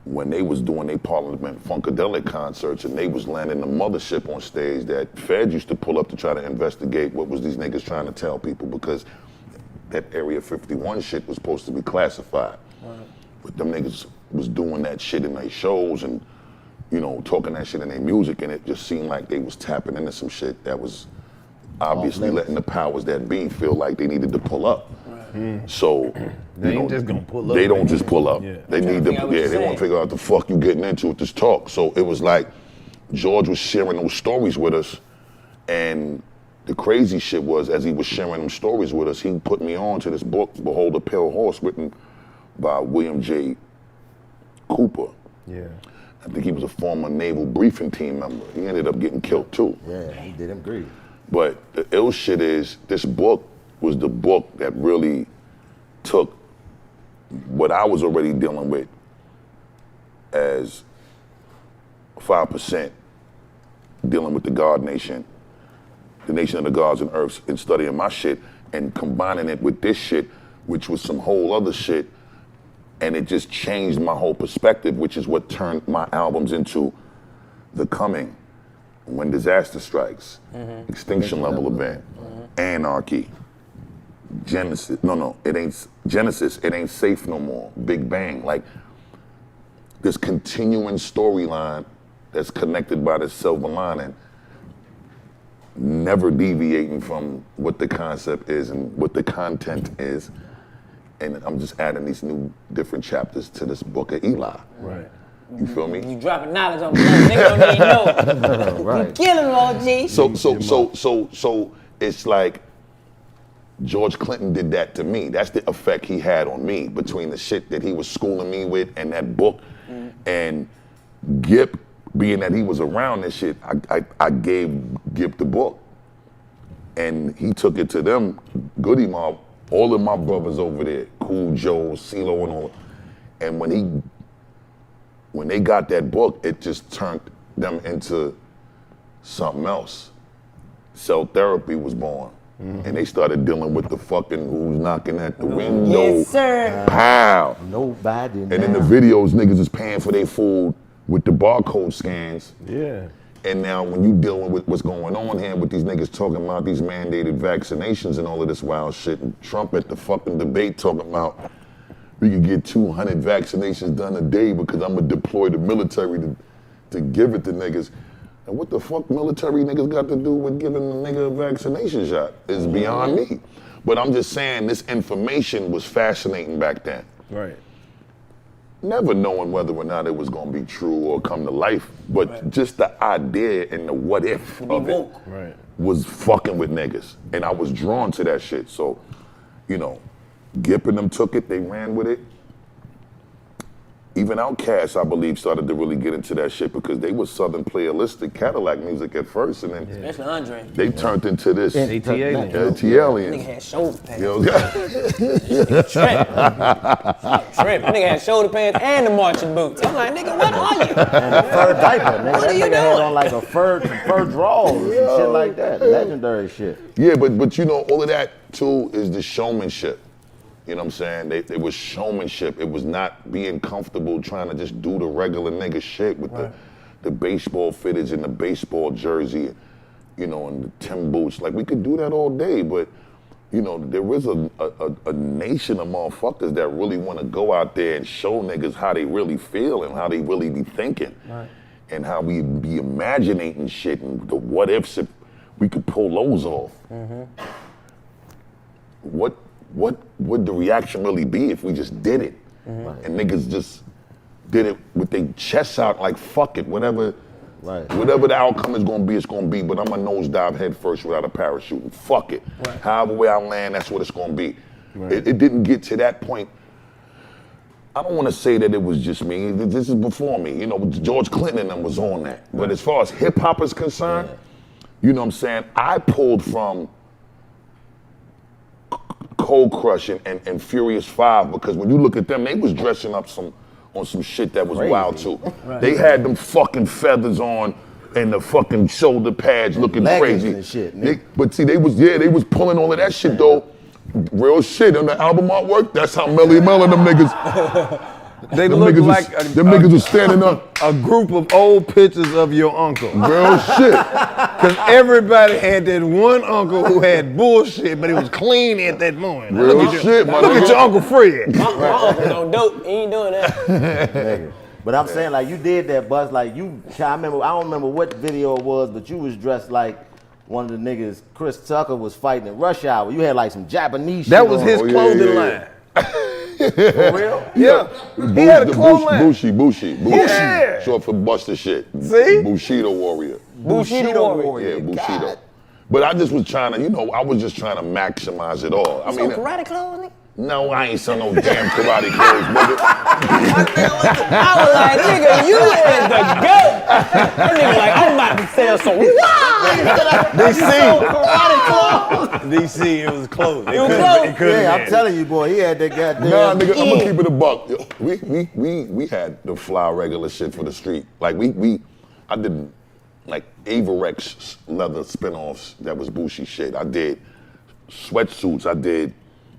when they was doing their Parliament Funkadelic concerts and they was landing the mothership on stage, that Fed used to pull up to try to investigate what was these niggas trying to tell people, because that Area 51 shit was supposed to be classified. But them niggas was doing that shit in their shows and, you know, talking that shit in their music, and it just seemed like they was tapping into some shit that was obviously letting the powers that be feel like they needed to pull up. So They ain't just gonna pull up. They don't just pull up. Yeah. They need to. figure out what Yeah, you're they want saying. to figure out what the fuck you getting into with this talk. So it was like George was sharing those stories with us, and the crazy shit was, as he was sharing them stories with us, he put me on to this book, Behold a Pale Horse, written by William J. Cooper. Yeah. I think he was a former naval briefing team member. He ended up getting killed too. Yeah, he did him great. But the ill shit is, this book was the book that really took what I was already dealing with as 5%, dealing with the God Nation, the nation of the gods and earths, and studying my shit and combining it with this shit, which was some whole other shit. And it just changed my whole perspective, which is what turned my albums into The Coming, When Disaster Strikes, Extinction Level Event, Anarchy, Genesis, it ain't Genesis, it ain't safe no more, Big Bang. Like, this continuing storyline that's connected by this silver lining, never deviating from what the concept is and what the content is. And I'm just adding these new different chapters to this book of Eli. Right. You feel me? You dropping knowledge on me. Nigga don't even know. You Right. killing them, OG. So it's like George Clinton did that to me. That's the effect he had on me, between the shit that he was schooling me with and that book. And Gip, being that he was around this shit, I gave Gip the book. And he took it to them, Goody Mob, all of my brothers over there, Cool Joe, CeeLo, and all. And when they got that book, it just turned them into something else. Cell Therapy was born. And they started dealing with the fucking who's knocking at the window. Yes, sir. Pow. Nobody. And in the videos, niggas is paying for their food with the barcode scans. Yeah. And now when you dealing with what's going on here with these niggas talking about these mandated vaccinations and all of this wild shit, and Trump at the fucking debate talking about we could get 200 vaccinations done a day because I'm gonna deploy the military to give it to niggas. And what the fuck military niggas got to do with giving a nigga a vaccination shot is beyond me. But I'm just saying this information was fascinating back then. Right. Never knowing whether or not it was gonna be true or come to life, but just the idea and the what if of it Right. was fucking with niggas. And I was drawn to that shit. So, you know, Gip and them took it, they ran with it. Even Outkast, I believe, started to really get into that shit because they was Southern playalistic Cadillac music at first, and then Especially Andre. they turned into this ATL. Nigga aliens. had shoulder pads. You know, Trip. Nigga had shoulder pads and the marching boots. I'm like, nigga, what are you? Fur diaper, nigga. What That are you nigga had doing? on like a fur drawers and shit like that. Legendary shit. yeah, but you know, all of that too is the showmanship. You know what I'm saying? It was showmanship. It was not being comfortable trying to just do the regular nigga shit with the baseball fitteds and the baseball jersey, you know, and the Tim boots. Like, we could do that all day, but, you know, there is a nation of motherfuckers that really want to go out there and show niggas how they really feel and how they really be thinking. Right. And how we be imagining shit and the what ifs if we could pull those off. What would the reaction really be if we just did it? And niggas just did it with their chests out like, fuck it, whatever the outcome is gonna be, it's gonna be, but I'm gonna nosedive head first without a parachute, and fuck it. However way I land, that's what it's gonna be. It didn't get to that point I don't want to say that it was just me. This is before me. You know, George Clinton and them was on that. But as far as hip hop is concerned, you know what I'm saying? I pulled from Cold Crush and Furious 5 because when you look at them, they was dressing up on some shit that was wild too. Right. They had them fucking feathers on and the fucking shoulder pads looking crazy. And shit, but see, they was pulling all of that shit though. Real shit on the album artwork. That's how Melly Mel and them niggas. They look like them niggas are standing up. A group of old pictures of your uncle. Real shit. Because everybody had that one uncle who had bullshit, but he was clean at that moment. Real shit, my Look at your Uncle Fred. My uncle's on dope. He ain't doing that. But I'm saying, like, you did that, Buzz. Like, I don't remember what video it was, but you was dressed like one of the niggas Chris Tucker was fighting in Rush Hour. You had like some Japanese shit. That was his clothing line. For real? Yeah. He had a clothing line. Bushi. Yeah. Short for Buster shit. See? Bushido warrior. Bushido warrior. Yeah, Bushido. But I just was trying to, I was just trying to maximize it all. I mean, karate clothes, nigga? No, I ain't selling no damn karate clothes, nigga. I was like, nigga, you is the goat. That nigga like, I'm about to sell some. DC, it was closed. It was closed? Yeah, I'm telling you, boy, he had that goddamn. Nah, nigga, I'm gonna keep it a buck. We had the fly regular shit for the street. Like I did like Averex leather spinoffs that was Bushi shit. I did sweatsuits. I did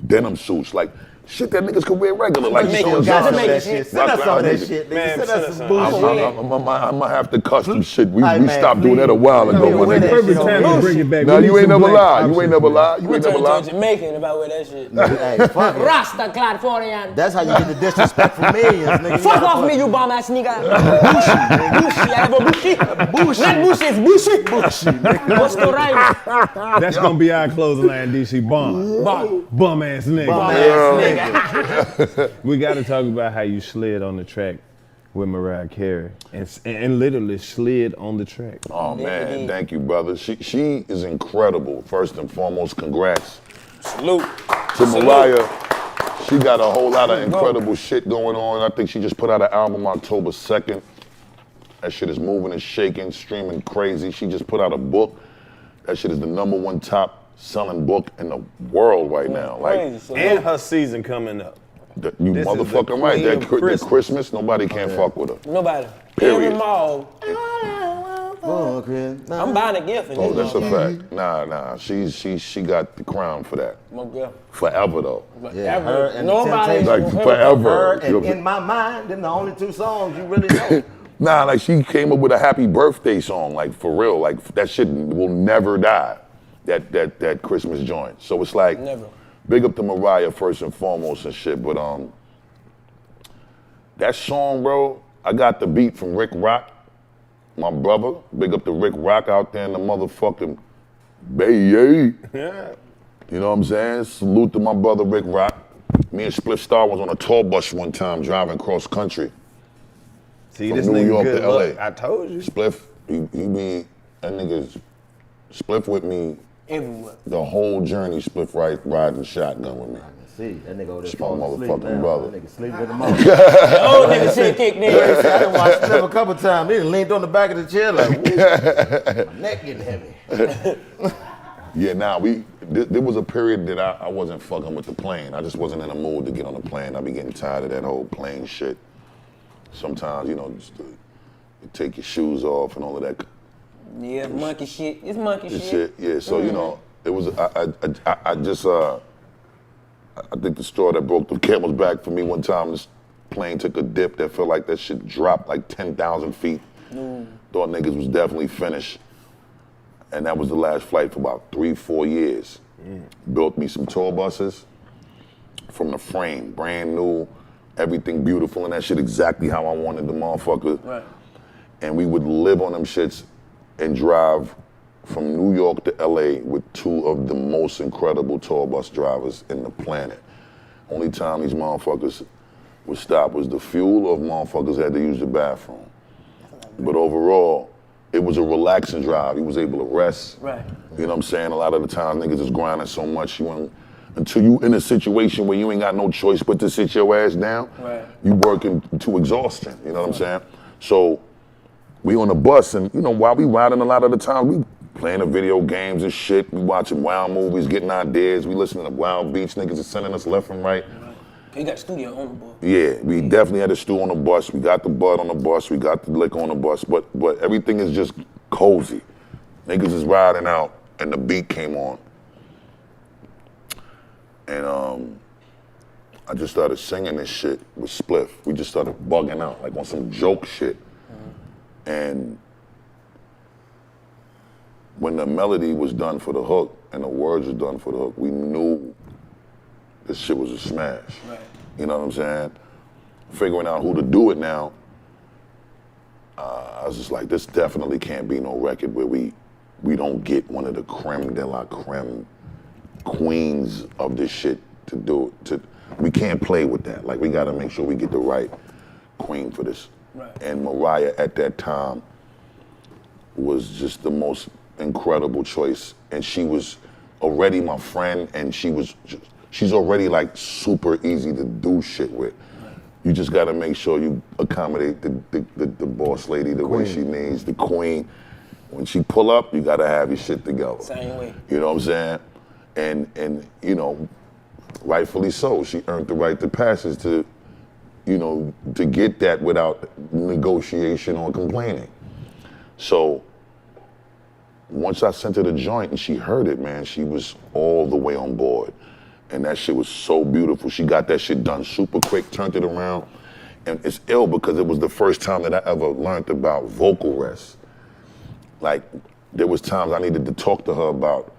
denim suits, like shit that niggas could wear regular. Like Send us some of that shit. Send us some of that shit, nigga. Send us some bullshit. I'm gonna have to custom shit. We stopped doing that a while ago. Perfect time to bring it back. Now you ain't never lied. You ain't never lied. You ain't never lied. Jamaican about where that shit. Hey, fuck it. Rasta Californian. That's how you get the disrespect from millions, nigga. Fuck off me, you bum ass nigga. Bushi, I have a bushi. Not bushi, it's bushi. Bushi, nigga. Busta Rhymes. That's gonna be our closing line, DC. Bum ass nigga. We got to talk about how you slid on the track with Mariah Carey and literally slid on the track. Oh man, thank you, brother. She is incredible. First and foremost, congrats. Salute. To Mariah. She got a whole lot of incredible shit going on. I think she just put out an album October 2nd. That shit is moving and shaking, streaming crazy. She just put out a book. That shit is the #1 top selling book in the world right now. Like, and her season coming up. You motherfucking right. That Christmas, nobody can fuck with her. Nobody. Period. Every mall. I'm buying a gift. Oh, that's a fact. Nah. She got the crown for that. Forever though. Yeah, her and nobody. Like forever. Her and In My Mind, them the only two songs you really know. Nah, like she came up with a happy birthday song, like for real. Like that shit will never die. That Christmas joint. So it's like, never. Big up to Mariah first and foremost and shit. But that song, bro, I got the beat from Rick Rock, my brother. Big up to Rick Rock out there in the motherfucking Bay. Yeah. You know what I'm saying? Salute to my brother Rick Rock. Me and Spliff Starr was on a tour bus one time driving cross country. See, from this New nigga York good to LA. luck. I told you. Spliff, that nigga's Spliff with me everywhere. The whole journey. Spliff riding shotgun with me. See, that nigga over there It's my falling asleep motherfucking now. brother. That nigga sleep with him on. Oh, nigga shit kick, nigga. I done watched Spliff a couple times. He done leaned on the back of the chair like, woo, my neck getting heavy. Yeah, there was a period that I wasn't fucking with the plane. I just wasn't in the mood to get on the plane. I be getting tired of that whole plane shit. Sometimes, just to take your shoes off and all of that. Yeah, monkey shit. It's monkey shit. Yeah, so, it was, I think the straw that broke the camel's back for me one time, this plane took a dip that felt like that shit dropped like 10,000 feet. Thought niggas was definitely finished. And that was the last flight for about 3-4 years. Built me some tour buses from the frame, brand new, everything beautiful, and that shit exactly how I wanted the motherfucker. Right. And we would live on them shits and drive from New York to LA with two of the most incredible tour bus drivers in the planet. Only time these motherfuckers would stop was the fuel or motherfuckers had to use the bathroom. But overall, it was a relaxing drive. You was able to rest. Right. You know what I'm saying? A lot of the times niggas is grinding so much, you until you in a situation where you ain't got no choice but to sit your ass down, you working to exhaustion, you know what I'm saying? So we on the bus and, you know, while we riding a lot of the time, we playing the video games and shit, we watching wild movies, getting ideas, we listening to Wild Beats, niggas is sending us left and right. You got a studio on the bus. Yeah, we definitely had a stew on the bus, we got the bud on the bus, we got the liquor on the bus, but everything is just cozy. Niggas is riding out and the beat came on. And I just started singing this shit with Spliff. We just started bugging out, like on some joke shit. And when the melody was done for the hook and the words was done for the hook, we knew this shit was a smash. Right. You know what I'm saying? Figuring out who to do it now, I was just like, this definitely can't be no record where we don't get one of the creme de la creme queens of this shit to do it. We can't play with that. Like, we gotta make sure we get the right queen for this. Right. And Mariah at that time was just the most incredible choice. And she was already my friend, and she's already like super easy to do shit with. Right. You just gotta make sure you accommodate the boss lady the way she needs, the queen. When she pull up, you gotta have your shit together. Same way. You know what I'm saying? And you know, rightfully so. She earned the right to passage to, you know, to get that without negotiation or complaining. So once I sent her the joint and she heard it, man, she was all the way on board. And that shit was so beautiful. She got that shit done super quick, turned it around. And it's ill because it was the first time that I ever learned about vocal rest. Like, there was times I needed to talk to her about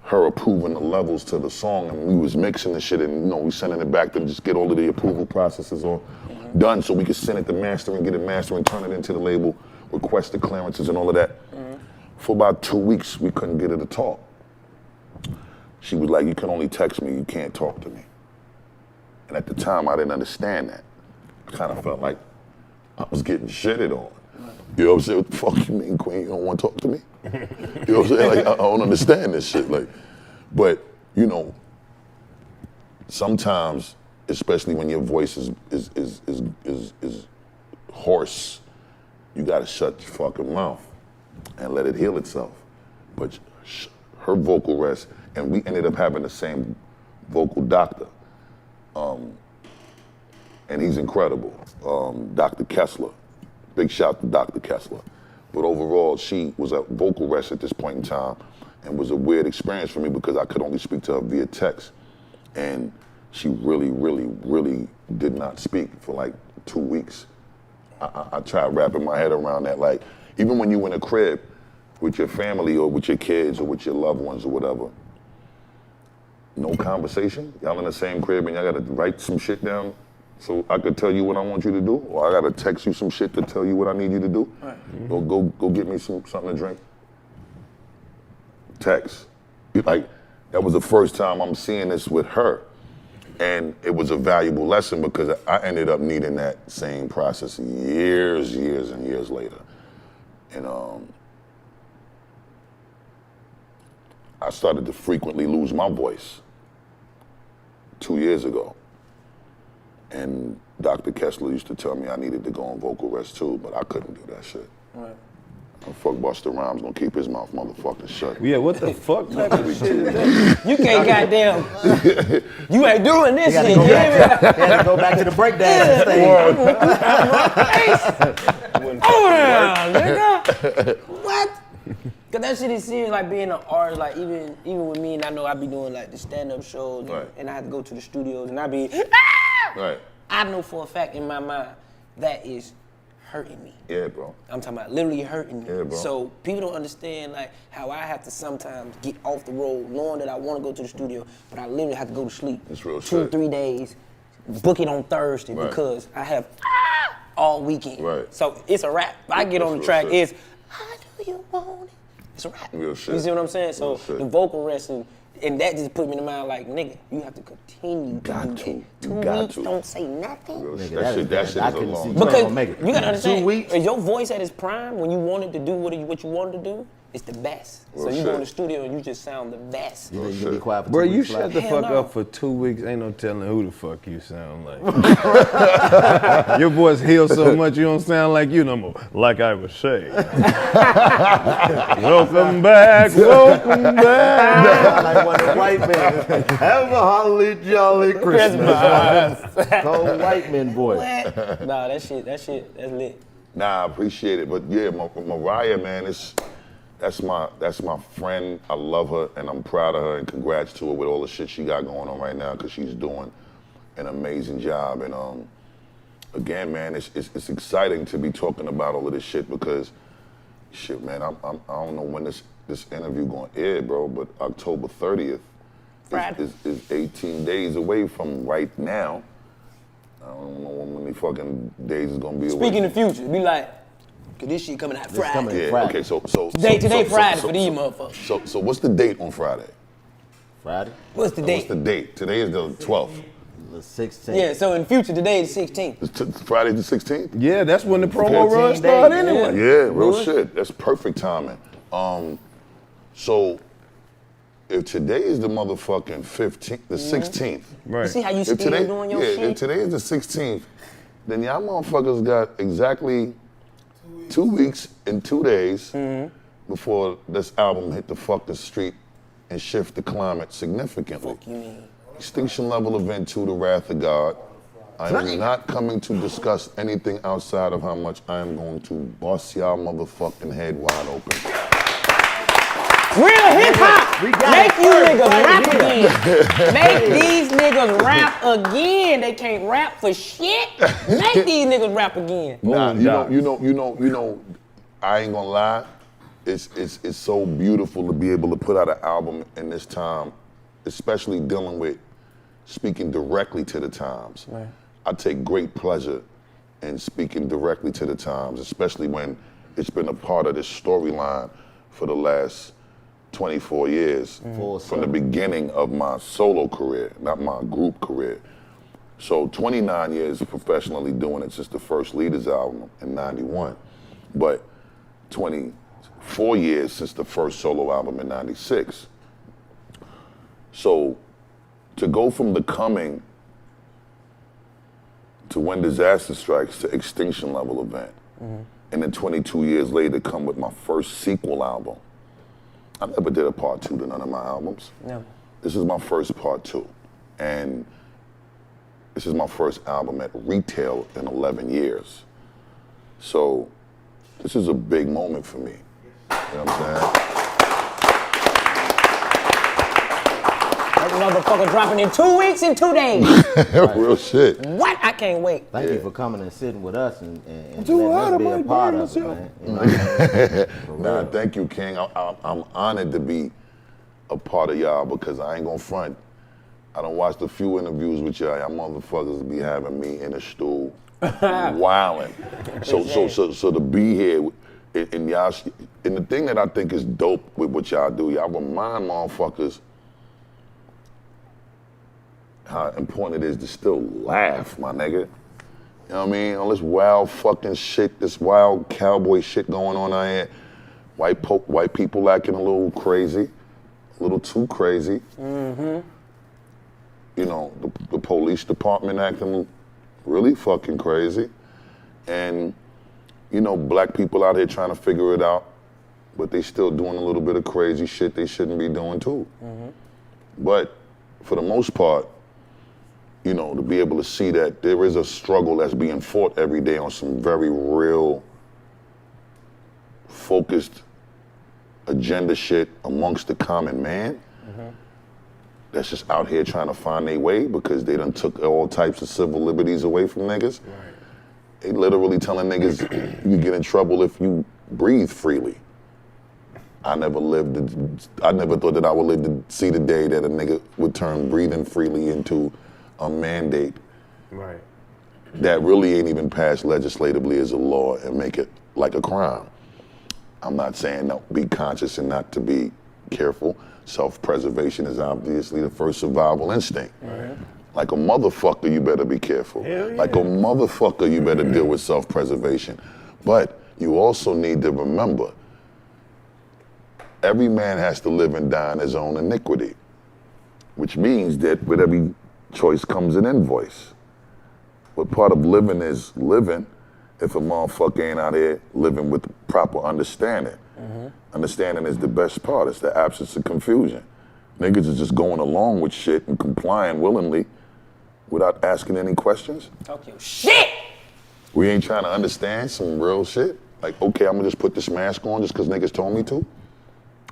her approving the levels to the song, and we was mixing the shit, and you know, we sending it back to them, just get all of the approval processes all done so we could send it to mastering, get it mastering, turn it into the label, request the clearances and all of that. For about 2 weeks, we couldn't get her to talk. She was like, you can only text me, you can't talk to me. And at the time, I didn't understand that. I kind of felt like I was getting shitted on. You know what I'm saying? What the fuck you mean, Queen? You don't want to talk to me? You know what I'm saying? Like, I don't understand this shit. Like, but you know, sometimes, especially when your voice is hoarse, you gotta shut your fucking mouth and let it heal itself. But her vocal rest, and we ended up having the same vocal doctor, and he's incredible, Dr. Kessler. Big shout to Dr. Kessler. But overall, she was a vocal rest at this point in time and was a weird experience for me because I could only speak to her via text. And she really, really, really did not speak for like 2 weeks. I tried wrapping my head around that. Like, even when you in a crib with your family or with your kids or with your loved ones or whatever, no conversation? Y'all in the same crib and y'all gotta write some shit down so I could tell you what I want you to do, or I gotta text you some shit to tell you what I need you to do. Right. Go get me something to drink. Text. Like, that was the first time I'm seeing this with her, and it was a valuable lesson because I ended up needing that same process years and years later, and I started to frequently lose my voice 2 years ago. And Dr. Kessler used to tell me I needed to go on vocal rest too, but I couldn't do that shit. Right. Fuck Busta Rhymes gonna keep his mouth motherfucking shut. Yeah, what the fuck type of shit is that? You can't goddamn, you ain't doing this shit. You had to go back to the breakdown stage. Oh yeah, nigga. What? Cause that shit is serious, like being an artist, like even with me, and I know I be doing like the stand-up shows, right. And I have to go to the studios, and I be, right. I know for a fact in my mind that is hurting me. Yeah, bro. I'm talking about literally hurting me. Yeah, bro. So people don't understand like how I have to sometimes get off the road, knowing that I want to go to the studio, but I literally have to go to sleep. It's real 2 or 3 days, book it on Thursday right. Because I have all weekend. Right. So it's a wrap. I get on the track, it's how do you want it? It's a rap. Real shit. You see what I'm saying? So the vocal rest, and that just put me in the mind like, nigga, you have to continue to do that. 2 weeks, don't say nothing. Nigga, that shit is a long Because you gotta understand, 2 weeks. is your voice at its prime when you wanted to do what you wanted to do? it's the best. Real So you shit. go in the studio and you just sound the best. You can be quiet for Bro, 2 you weeks, shut like, the Hell fuck no. up for 2 weeks. Ain't no telling who the fuck you sound like. Your voice healed so much you don't sound like you no more. Like I was saying. Welcome back, welcome back. like one of the white men. Have a holly jolly Christmas. Cold white men, boy. Nah, that's lit. Nah, I appreciate it, but yeah, Mariah, man, that's my friend. I love her, and I'm proud of her, and congrats to her with all the shit she got going on right now, because she's doing an amazing job. And again, man, it's exciting to be talking about all of this shit, because shit, man, I don't know when this interview gonna air, bro, but October 30th is 18 days away from right now. I don't know how many fucking days it's gonna be away. Speaking of future, be like, cause this shit coming out Friday. coming. Yeah, Friday. okay, so Today Friday for these motherfuckers. So what's the date on Friday? Friday? What's the What's date? the date? Today is the 12th. The 16th. Yeah, so in future, today is 16th. Friday the 16th? Yeah, that's when the promo 14 run days, started yeah. anyway. Yeah, real shit. That's perfect timing. So if today is the motherfucking 15th, the 16th. Right. You see how you If still today, doing your if shit? today is the 16th, then y'all motherfuckers got exactly 2 weeks and 2 days before this album hit the fucking street and shift the climate significantly. Extinction Level Event 2, The Wrath of God. I am not coming to discuss anything outside of how much I am going to bust y'all motherfucking head wide open. Real hip hop. We got Make it you first, niggas right rap here. again. Make these niggas rap again. They can't rap for shit. Make these niggas rap again. Nah, Boom, you know, I ain't gonna lie. It's so beautiful to be able to put out an album in this time, especially dealing with speaking directly to the times. Right. I take great pleasure in speaking directly to the times, especially when it's been a part of this storyline for the last 24 years, from the beginning of my solo career, not my group career. So 29 years professionally doing it since the first Leaders album in 91, but 24 years since the first solo album in 96. So to go from The Coming to When Disaster Strikes to Extinction Level Event, and then 22 years later come with my first sequel album. I never did a part 2 to none of my albums. No. This is my first part 2. And this is my first album at retail in 11 years. So this is a big moment for me. You know what I'm saying? That motherfucker dropping in 2 weeks and 2 days. Real shit. What? I can't wait. Thank you for coming and sitting with us and too letting hard, us be I a might part burn of it, myself. man. You know what I'm saying? For Nah, real. thank you, King. I'm honored to be a part of y'all, because I ain't gonna front. I done watched a few interviews with y'all. Y'all motherfuckers be having me in a stool, wilding. So to be here and y'all, and the thing that I think is dope with what y'all do, y'all remind motherfuckers how important it is to still laugh, my nigga. You know what I mean? All this wild fucking shit, this wild cowboy shit going on out here. White people acting a little crazy, a little too crazy. You know, the police department acting really fucking crazy. And, you know, black people out here trying to figure it out, but they still doing a little bit of crazy shit they shouldn't be doing too. But for the most part, you know, to be able to see that there is a struggle that's being fought every day on some very real, focused agenda shit amongst the common man that's just out here trying to find their way because they done took all types of civil liberties away from niggas. They literally telling niggas you get in trouble if you breathe freely. I never thought that I would live to see the day that a nigga would turn breathing freely into a mandate. Right. That really ain't even passed legislatively as a law and make it like a crime. I'm not saying no, be conscious and not to be careful. Self-preservation is obviously the first survival instinct. Right. Like a motherfucker, you better be careful. Hell yeah. Like a motherfucker, you better deal with self-preservation. But you also need to remember every man has to live and die in his own iniquity, which means that with every choice comes an invoice. But part of living is living if a motherfucker ain't out here living with proper understanding. Understanding is the best part. It's the absence of confusion. Niggas is just going along with shit and complying willingly without asking any questions. Talk your shit! We ain't trying to understand some real shit. Like, okay, I'm gonna just put this mask on just because niggas told me to.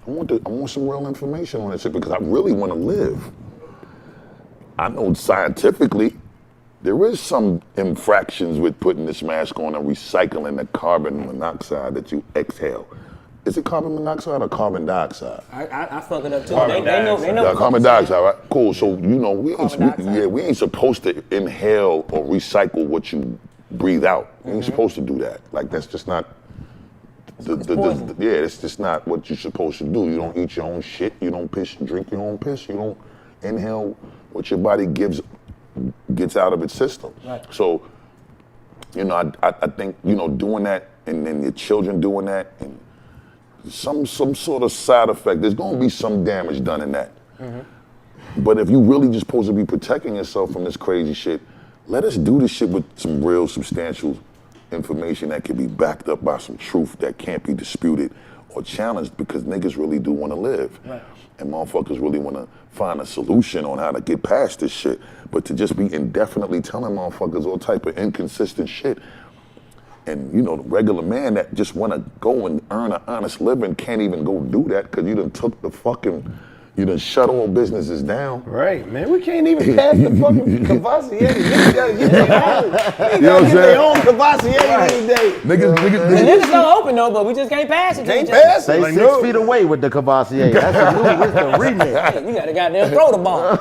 I want some real information on this shit because I really want to live. I know scientifically there is some infractions with putting this mask on and recycling the carbon monoxide that you exhale. Is it carbon monoxide or carbon dioxide? I fuck it up too. Carbon They know. Yeah, carbon dioxide, right? Cool. So we ain't supposed to inhale or recycle what you breathe out. You ain't supposed to do that. Like that's just not. It's just not what you're supposed to do. You don't eat your own shit. You don't drink your own piss. You don't inhale what your body gets out of its system. Right. So, I think doing that and then your children doing that and some sort of side effect. There's gonna be some damage done in that. But if you really just supposed to be protecting yourself from this crazy shit, let us do this shit with some real substantial information that can be backed up by some truth that can't be disputed or challenged because niggas really do want to live. Right. And motherfuckers really want to find a solution on how to get past this shit. But to just be indefinitely telling motherfuckers all type of inconsistent shit, and the regular man that just want to go and earn an honest living can't even go do that because you done shut all businesses down. Right, man. We can't even pass the fucking Cavassier. Niggas gotta get their own. Niggas know what I'm gotta get their own Cavassier these days. Niggas. It's still open though, but we just can't pass it. Can't pass Stay it. Like, 6 feet away with the Cavassier. That's a new, it's the remix. You gotta goddamn throw the ball.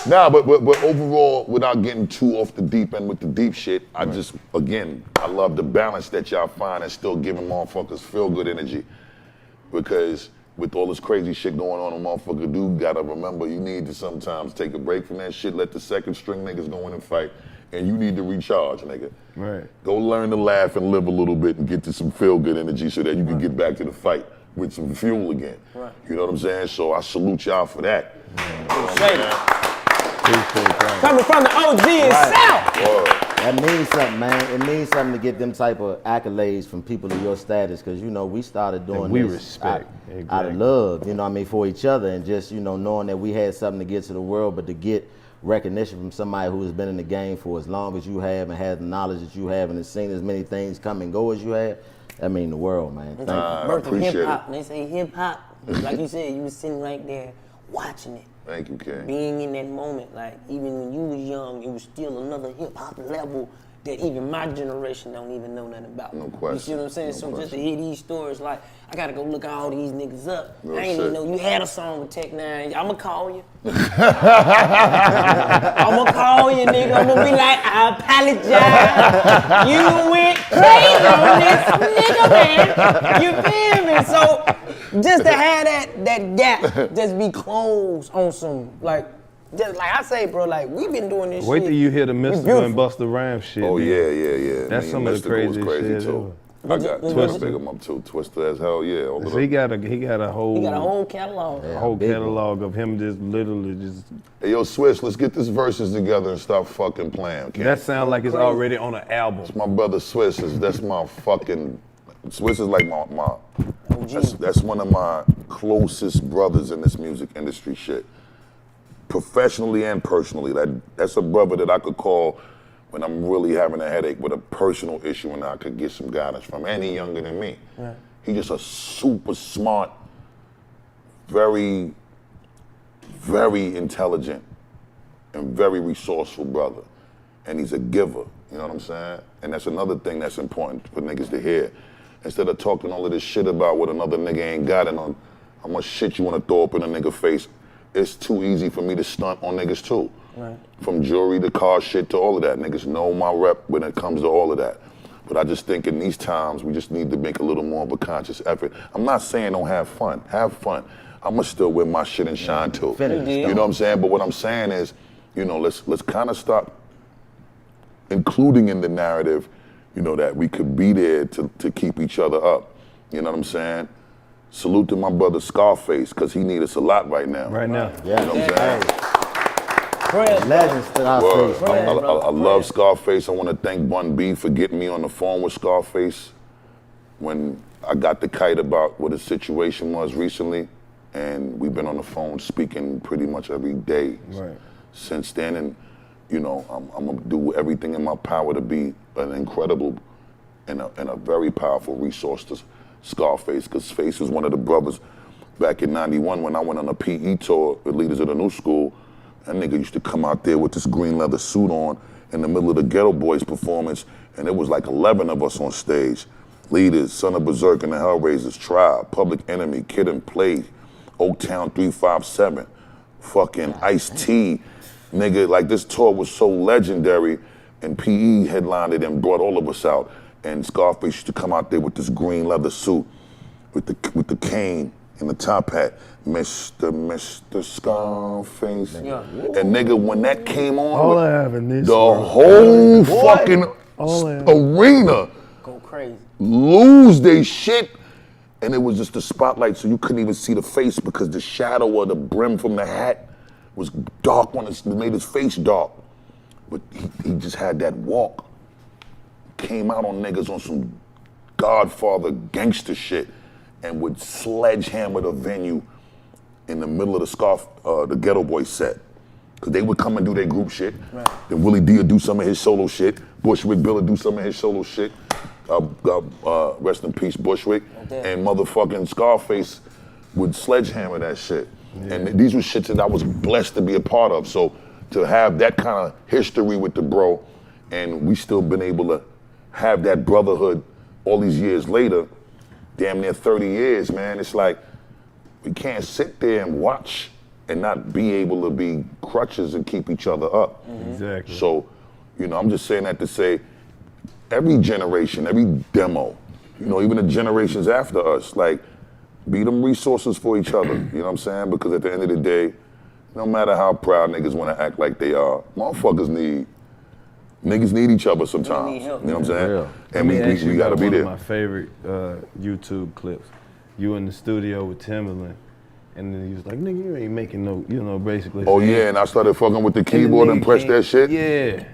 Nah, but overall, without getting too off the deep end with the deep shit, I love the balance that y'all find and still giving motherfuckers feel good energy. Because with all this crazy shit going on, a motherfucker do gotta remember you need to sometimes take a break from that shit, let the second string niggas go in and fight, and you need to recharge, nigga. Right. Go learn to laugh and live a little bit and get to some feel good energy so that you can get back to the fight with some fuel again. Right. You know what I'm saying? So I salute y'all for that. Coming from the OG itself. That means something, man. It means something to get them type of accolades from people of your status, because we started doing we this respect out of love, for each other, and just knowing that we had something to get to the world, but to get recognition from somebody who has been in the game for as long as you have and has the knowledge that you have and has seen as many things come and go as you have. That means the world, man. Thank you. Birth of appreciate hip hop. They say hip hop. Like you said, you was sitting right there watching it. Thank you, Ken. Being in that moment, like even when you was young, it was still another hip hop level that even my generation don't even know nothing about. No question. You see what I'm saying? No So question. just to hear these stories, like I gotta go look all these niggas up. Real I ain't shit. even know you had a song with Tech Nine. I'ma call you. I'ma call you, nigga. I'ma be like, I apologize. You went crazy on this nigga, man. You feel me? So just to have that gap just be closed on some just like I say, bro, like we been doing this Wait shit. till you hear the Mystical and Busta Rhymes shit. Oh man. yeah. That's some of the Mystical was craziest shit too. I got Twister, big him up too. Twister as hell, yeah. All of So he them. got a whole He got a whole catalog. catalog of him just literally just. Hey, yo, Swiss, let's get this verses together and stop fucking playing, okay? That sounds like it's already on an album. My brother Swiss that's my fucking. Swiss is like my that's one of my closest brothers in this music industry shit. Professionally and personally, that's a brother that I could call when I'm really having a headache with a personal issue and I could get some guidance from any younger than me. Right. He's just a super smart, very, very intelligent, and very resourceful brother. And he's a giver, you know what I'm saying? And that's another thing that's important for niggas to hear. Instead of talking all of this shit about what another nigga ain't got and on how much shit you want to throw up in a nigga face, it's too easy for me to stunt on niggas too. Right. From jewelry to car shit to all of that. Niggas know my rep when it comes to all of that. But I just think in these times, we just need to make a little more of a conscious effort. I'm not saying don't have fun. Have fun. I'ma still wear my shit and shine too. You know what I'm saying? But what I'm saying is, let's kind of stop including in the narrative, that we could be there to keep each other up. You know what I'm saying? salute to my brother Scarface, because he needs us a lot right now. Right now. Yeah. You know what I'm saying? Legends to our Word. face. I love Scarface. I want to thank Bun B for getting me on the phone with Scarface when I got the kite about what his situation was recently, and we've been on the phone speaking pretty much every day since then. And you know, I'm gonna do everything in my power to be an incredible and a very powerful resource to Scarface, because Face was one of the brothers back in '91 when I went on a PE tour with Leaders of the New School. That nigga used to come out there with this green leather suit on in the middle of the Ghetto Boys performance, and it was like 11 of us on stage. Leaders, Son of Berserk and the Hellraisers, Tribe, Public Enemy, Kid and Play, Oaktown 357, fucking Ice-T. Nigga, like this tour was so legendary, and PE headlined it and brought all of us out. And Scarface used to come out there with this green leather suit, with the cane and the top hat. Mr. Scarface. Yeah. And nigga, when that came on, the whole fucking arena go crazy, lose their shit. And it was just the spotlight, so you couldn't even see the face because the shadow of the brim from the hat was dark on it made his face dark. But he just had that walk. Came out on niggas on some Godfather gangster shit and would sledgehammer the venue in the middle of the Ghetto Boy set. Cause they would come and do their group shit. Right. Then Willie D would do some of his solo shit. Bushwick Bill would do some of his solo shit. Rest in peace, Bushwick. Okay. And motherfucking Scarface would sledgehammer that shit. Yeah. And these were shits that I was blessed to be a part of. So to have that kind of history with the bro, and we still been able to have that brotherhood all these years later, damn near 30 years, man. It's like, we can't sit there and watch and not be able to be crutches and keep each other up. Mm-hmm. Exactly. So, you know, I'm just saying that to say, every generation, every demo, you know, even the generations after us, like, be them resources for each other, you know what I'm saying? Because at the end of the day, no matter how proud niggas want to act like they are, motherfuckers need each other sometimes. You know what I'm saying? Yeah. And we gotta be there. One of my favorite YouTube clips. You in the studio with Timbaland, and then he was like, "Nigga, you ain't making no," you know, basically. Oh yeah, and I started fucking with the keyboard and pressed that shit. Yeah.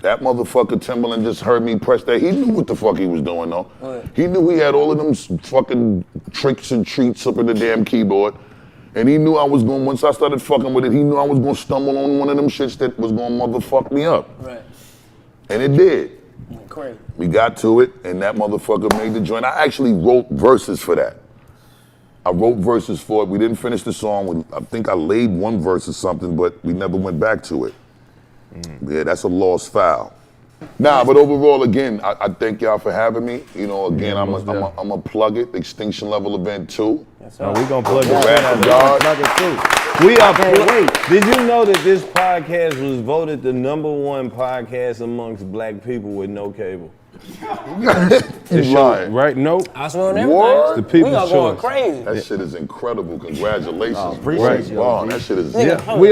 That motherfucker Timbaland just heard me press that. He knew what the fuck he was doing though. Right. He knew he had all of them fucking tricks and treats up in the damn keyboard. And he knew I was going, once I started fucking with it, he knew I was going to stumble on one of them shits that was going to motherfuck me up. Right. And it did. Great. We got to it, and that motherfucker made the joint. I actually wrote verses for that. I wrote verses for it. We didn't finish the song. I think I laid one verse or something, but we never went back to it. Yeah, that's a lost file. Nah, but overall, again, I thank y'all for having me. You know, again, I'm a plug it. Extinction Level Event 2. Yes, sir. We gonna plug it. Plug it too. We are. Did you know that this podcast was voted the #1 podcast amongst black people with no cable? You lying. Right? Nope. I swear on everything. What? The people's We are going choice. crazy. That shit is incredible. Congratulations. Appreciate you. Wow, that shit is. Yeah, we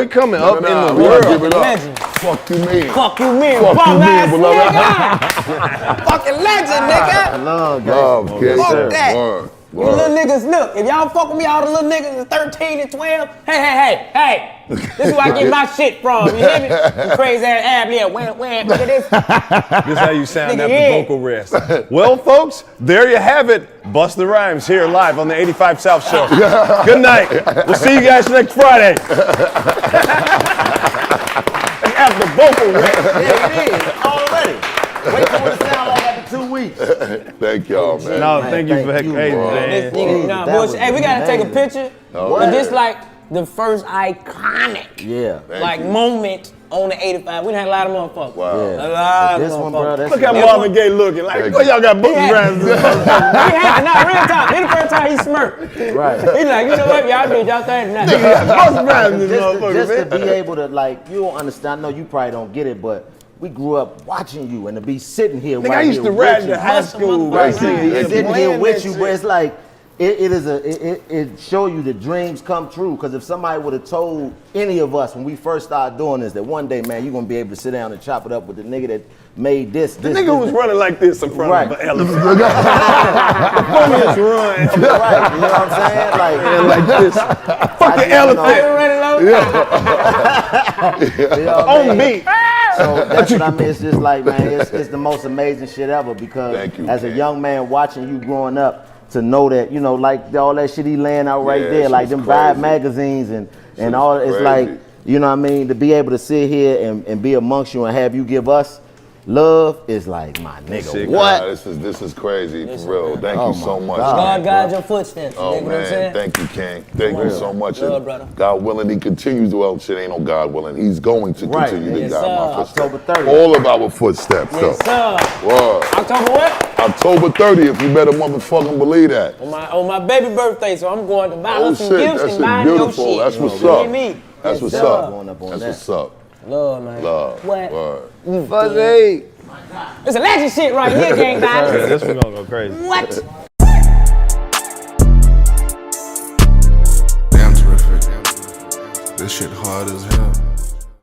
coming up in the we world. gotta give it up. Legend. Fuck you, man. Fuck you, man. Fuck you, man, beloved. Fucking legend, nigga. Love, Okay, Fuck that. Word. You little niggas, look, if y'all fuck with me, all the little niggas is 13 and 12, hey. This is where I get my shit from, you hear me? You crazy ass ad-lib, wham, look at this. This is how you sound Nigga, after yeah. vocal rest. Well, folks, there you have it. Busta Rhymes here live on the 85 South Show. Good night. We'll see you guys next Friday. After vocal rest. Yeah, it is. Already. Wait for it to sound like after 2 weeks. Thank y'all, man. No, thank you for you, hey, bro. man. Hey, we gotta take a picture. But this like the first iconic moment on the 85. We done had a lot of motherfuckers. Wow. Yeah. A lot This of one, bro, motherfuckers. that's Look how Marvin Gaye looking. Like, boy, y'all got Busta Rhymes. Real talk. This the first time he smirked. right. He like, you know what, y'all do y'all think tonight. Busta Rhymes, this Just motherfucker, to man. be able to, like, you don't understand. I know you probably don't get it, but we grew up watching you and to be sitting here Nigga, right I used here to rap with in you. high school. Right, Sitting sitting here with you, but it's like, it show you that dreams come true. Because if somebody would have told any of us when we first started doing this that one day, man, you're gonna be able to sit down and chop it up with the nigga that made this. The nigga was running like this in front of an elephant. The Right, funniest run. you know what I'm saying? Like this. Fucking elephant. You know what I On mean? me. So that's what I mean. It's just like, man, it's the most amazing shit ever because as a young man watching you growing up, to know that, you know, like all that shit he laying out right there, like them Vibe magazines and all, it's like, you know what I mean, to be able to sit here and be amongst you and have you give us love is like, my nigga, Shit, what? God, this is crazy, for real. Thank you so much. God guide your footsteps, oh, you know what I'm saying? Thank you, King. Thank you so much. Love, brother. God willing, he continues to, well, shit ain't no God willing. He's going to continue to guide my footsteps. October 30th. All of our footsteps, though. Yes, sir. Word. October what? October 30th, you better motherfucking believe that. On my baby birthday, so I'm going to buy Oh her some shit, gifts that's and buy your beautiful. shit. That's what's You up. hear me? That's Yes, what's sir. up. That's That's what's up. Love, man. Love. What? Word. Fuzzy. It's a legend shit right here, gang guys. This one gonna go crazy. What? Damn terrific. This shit hard as hell.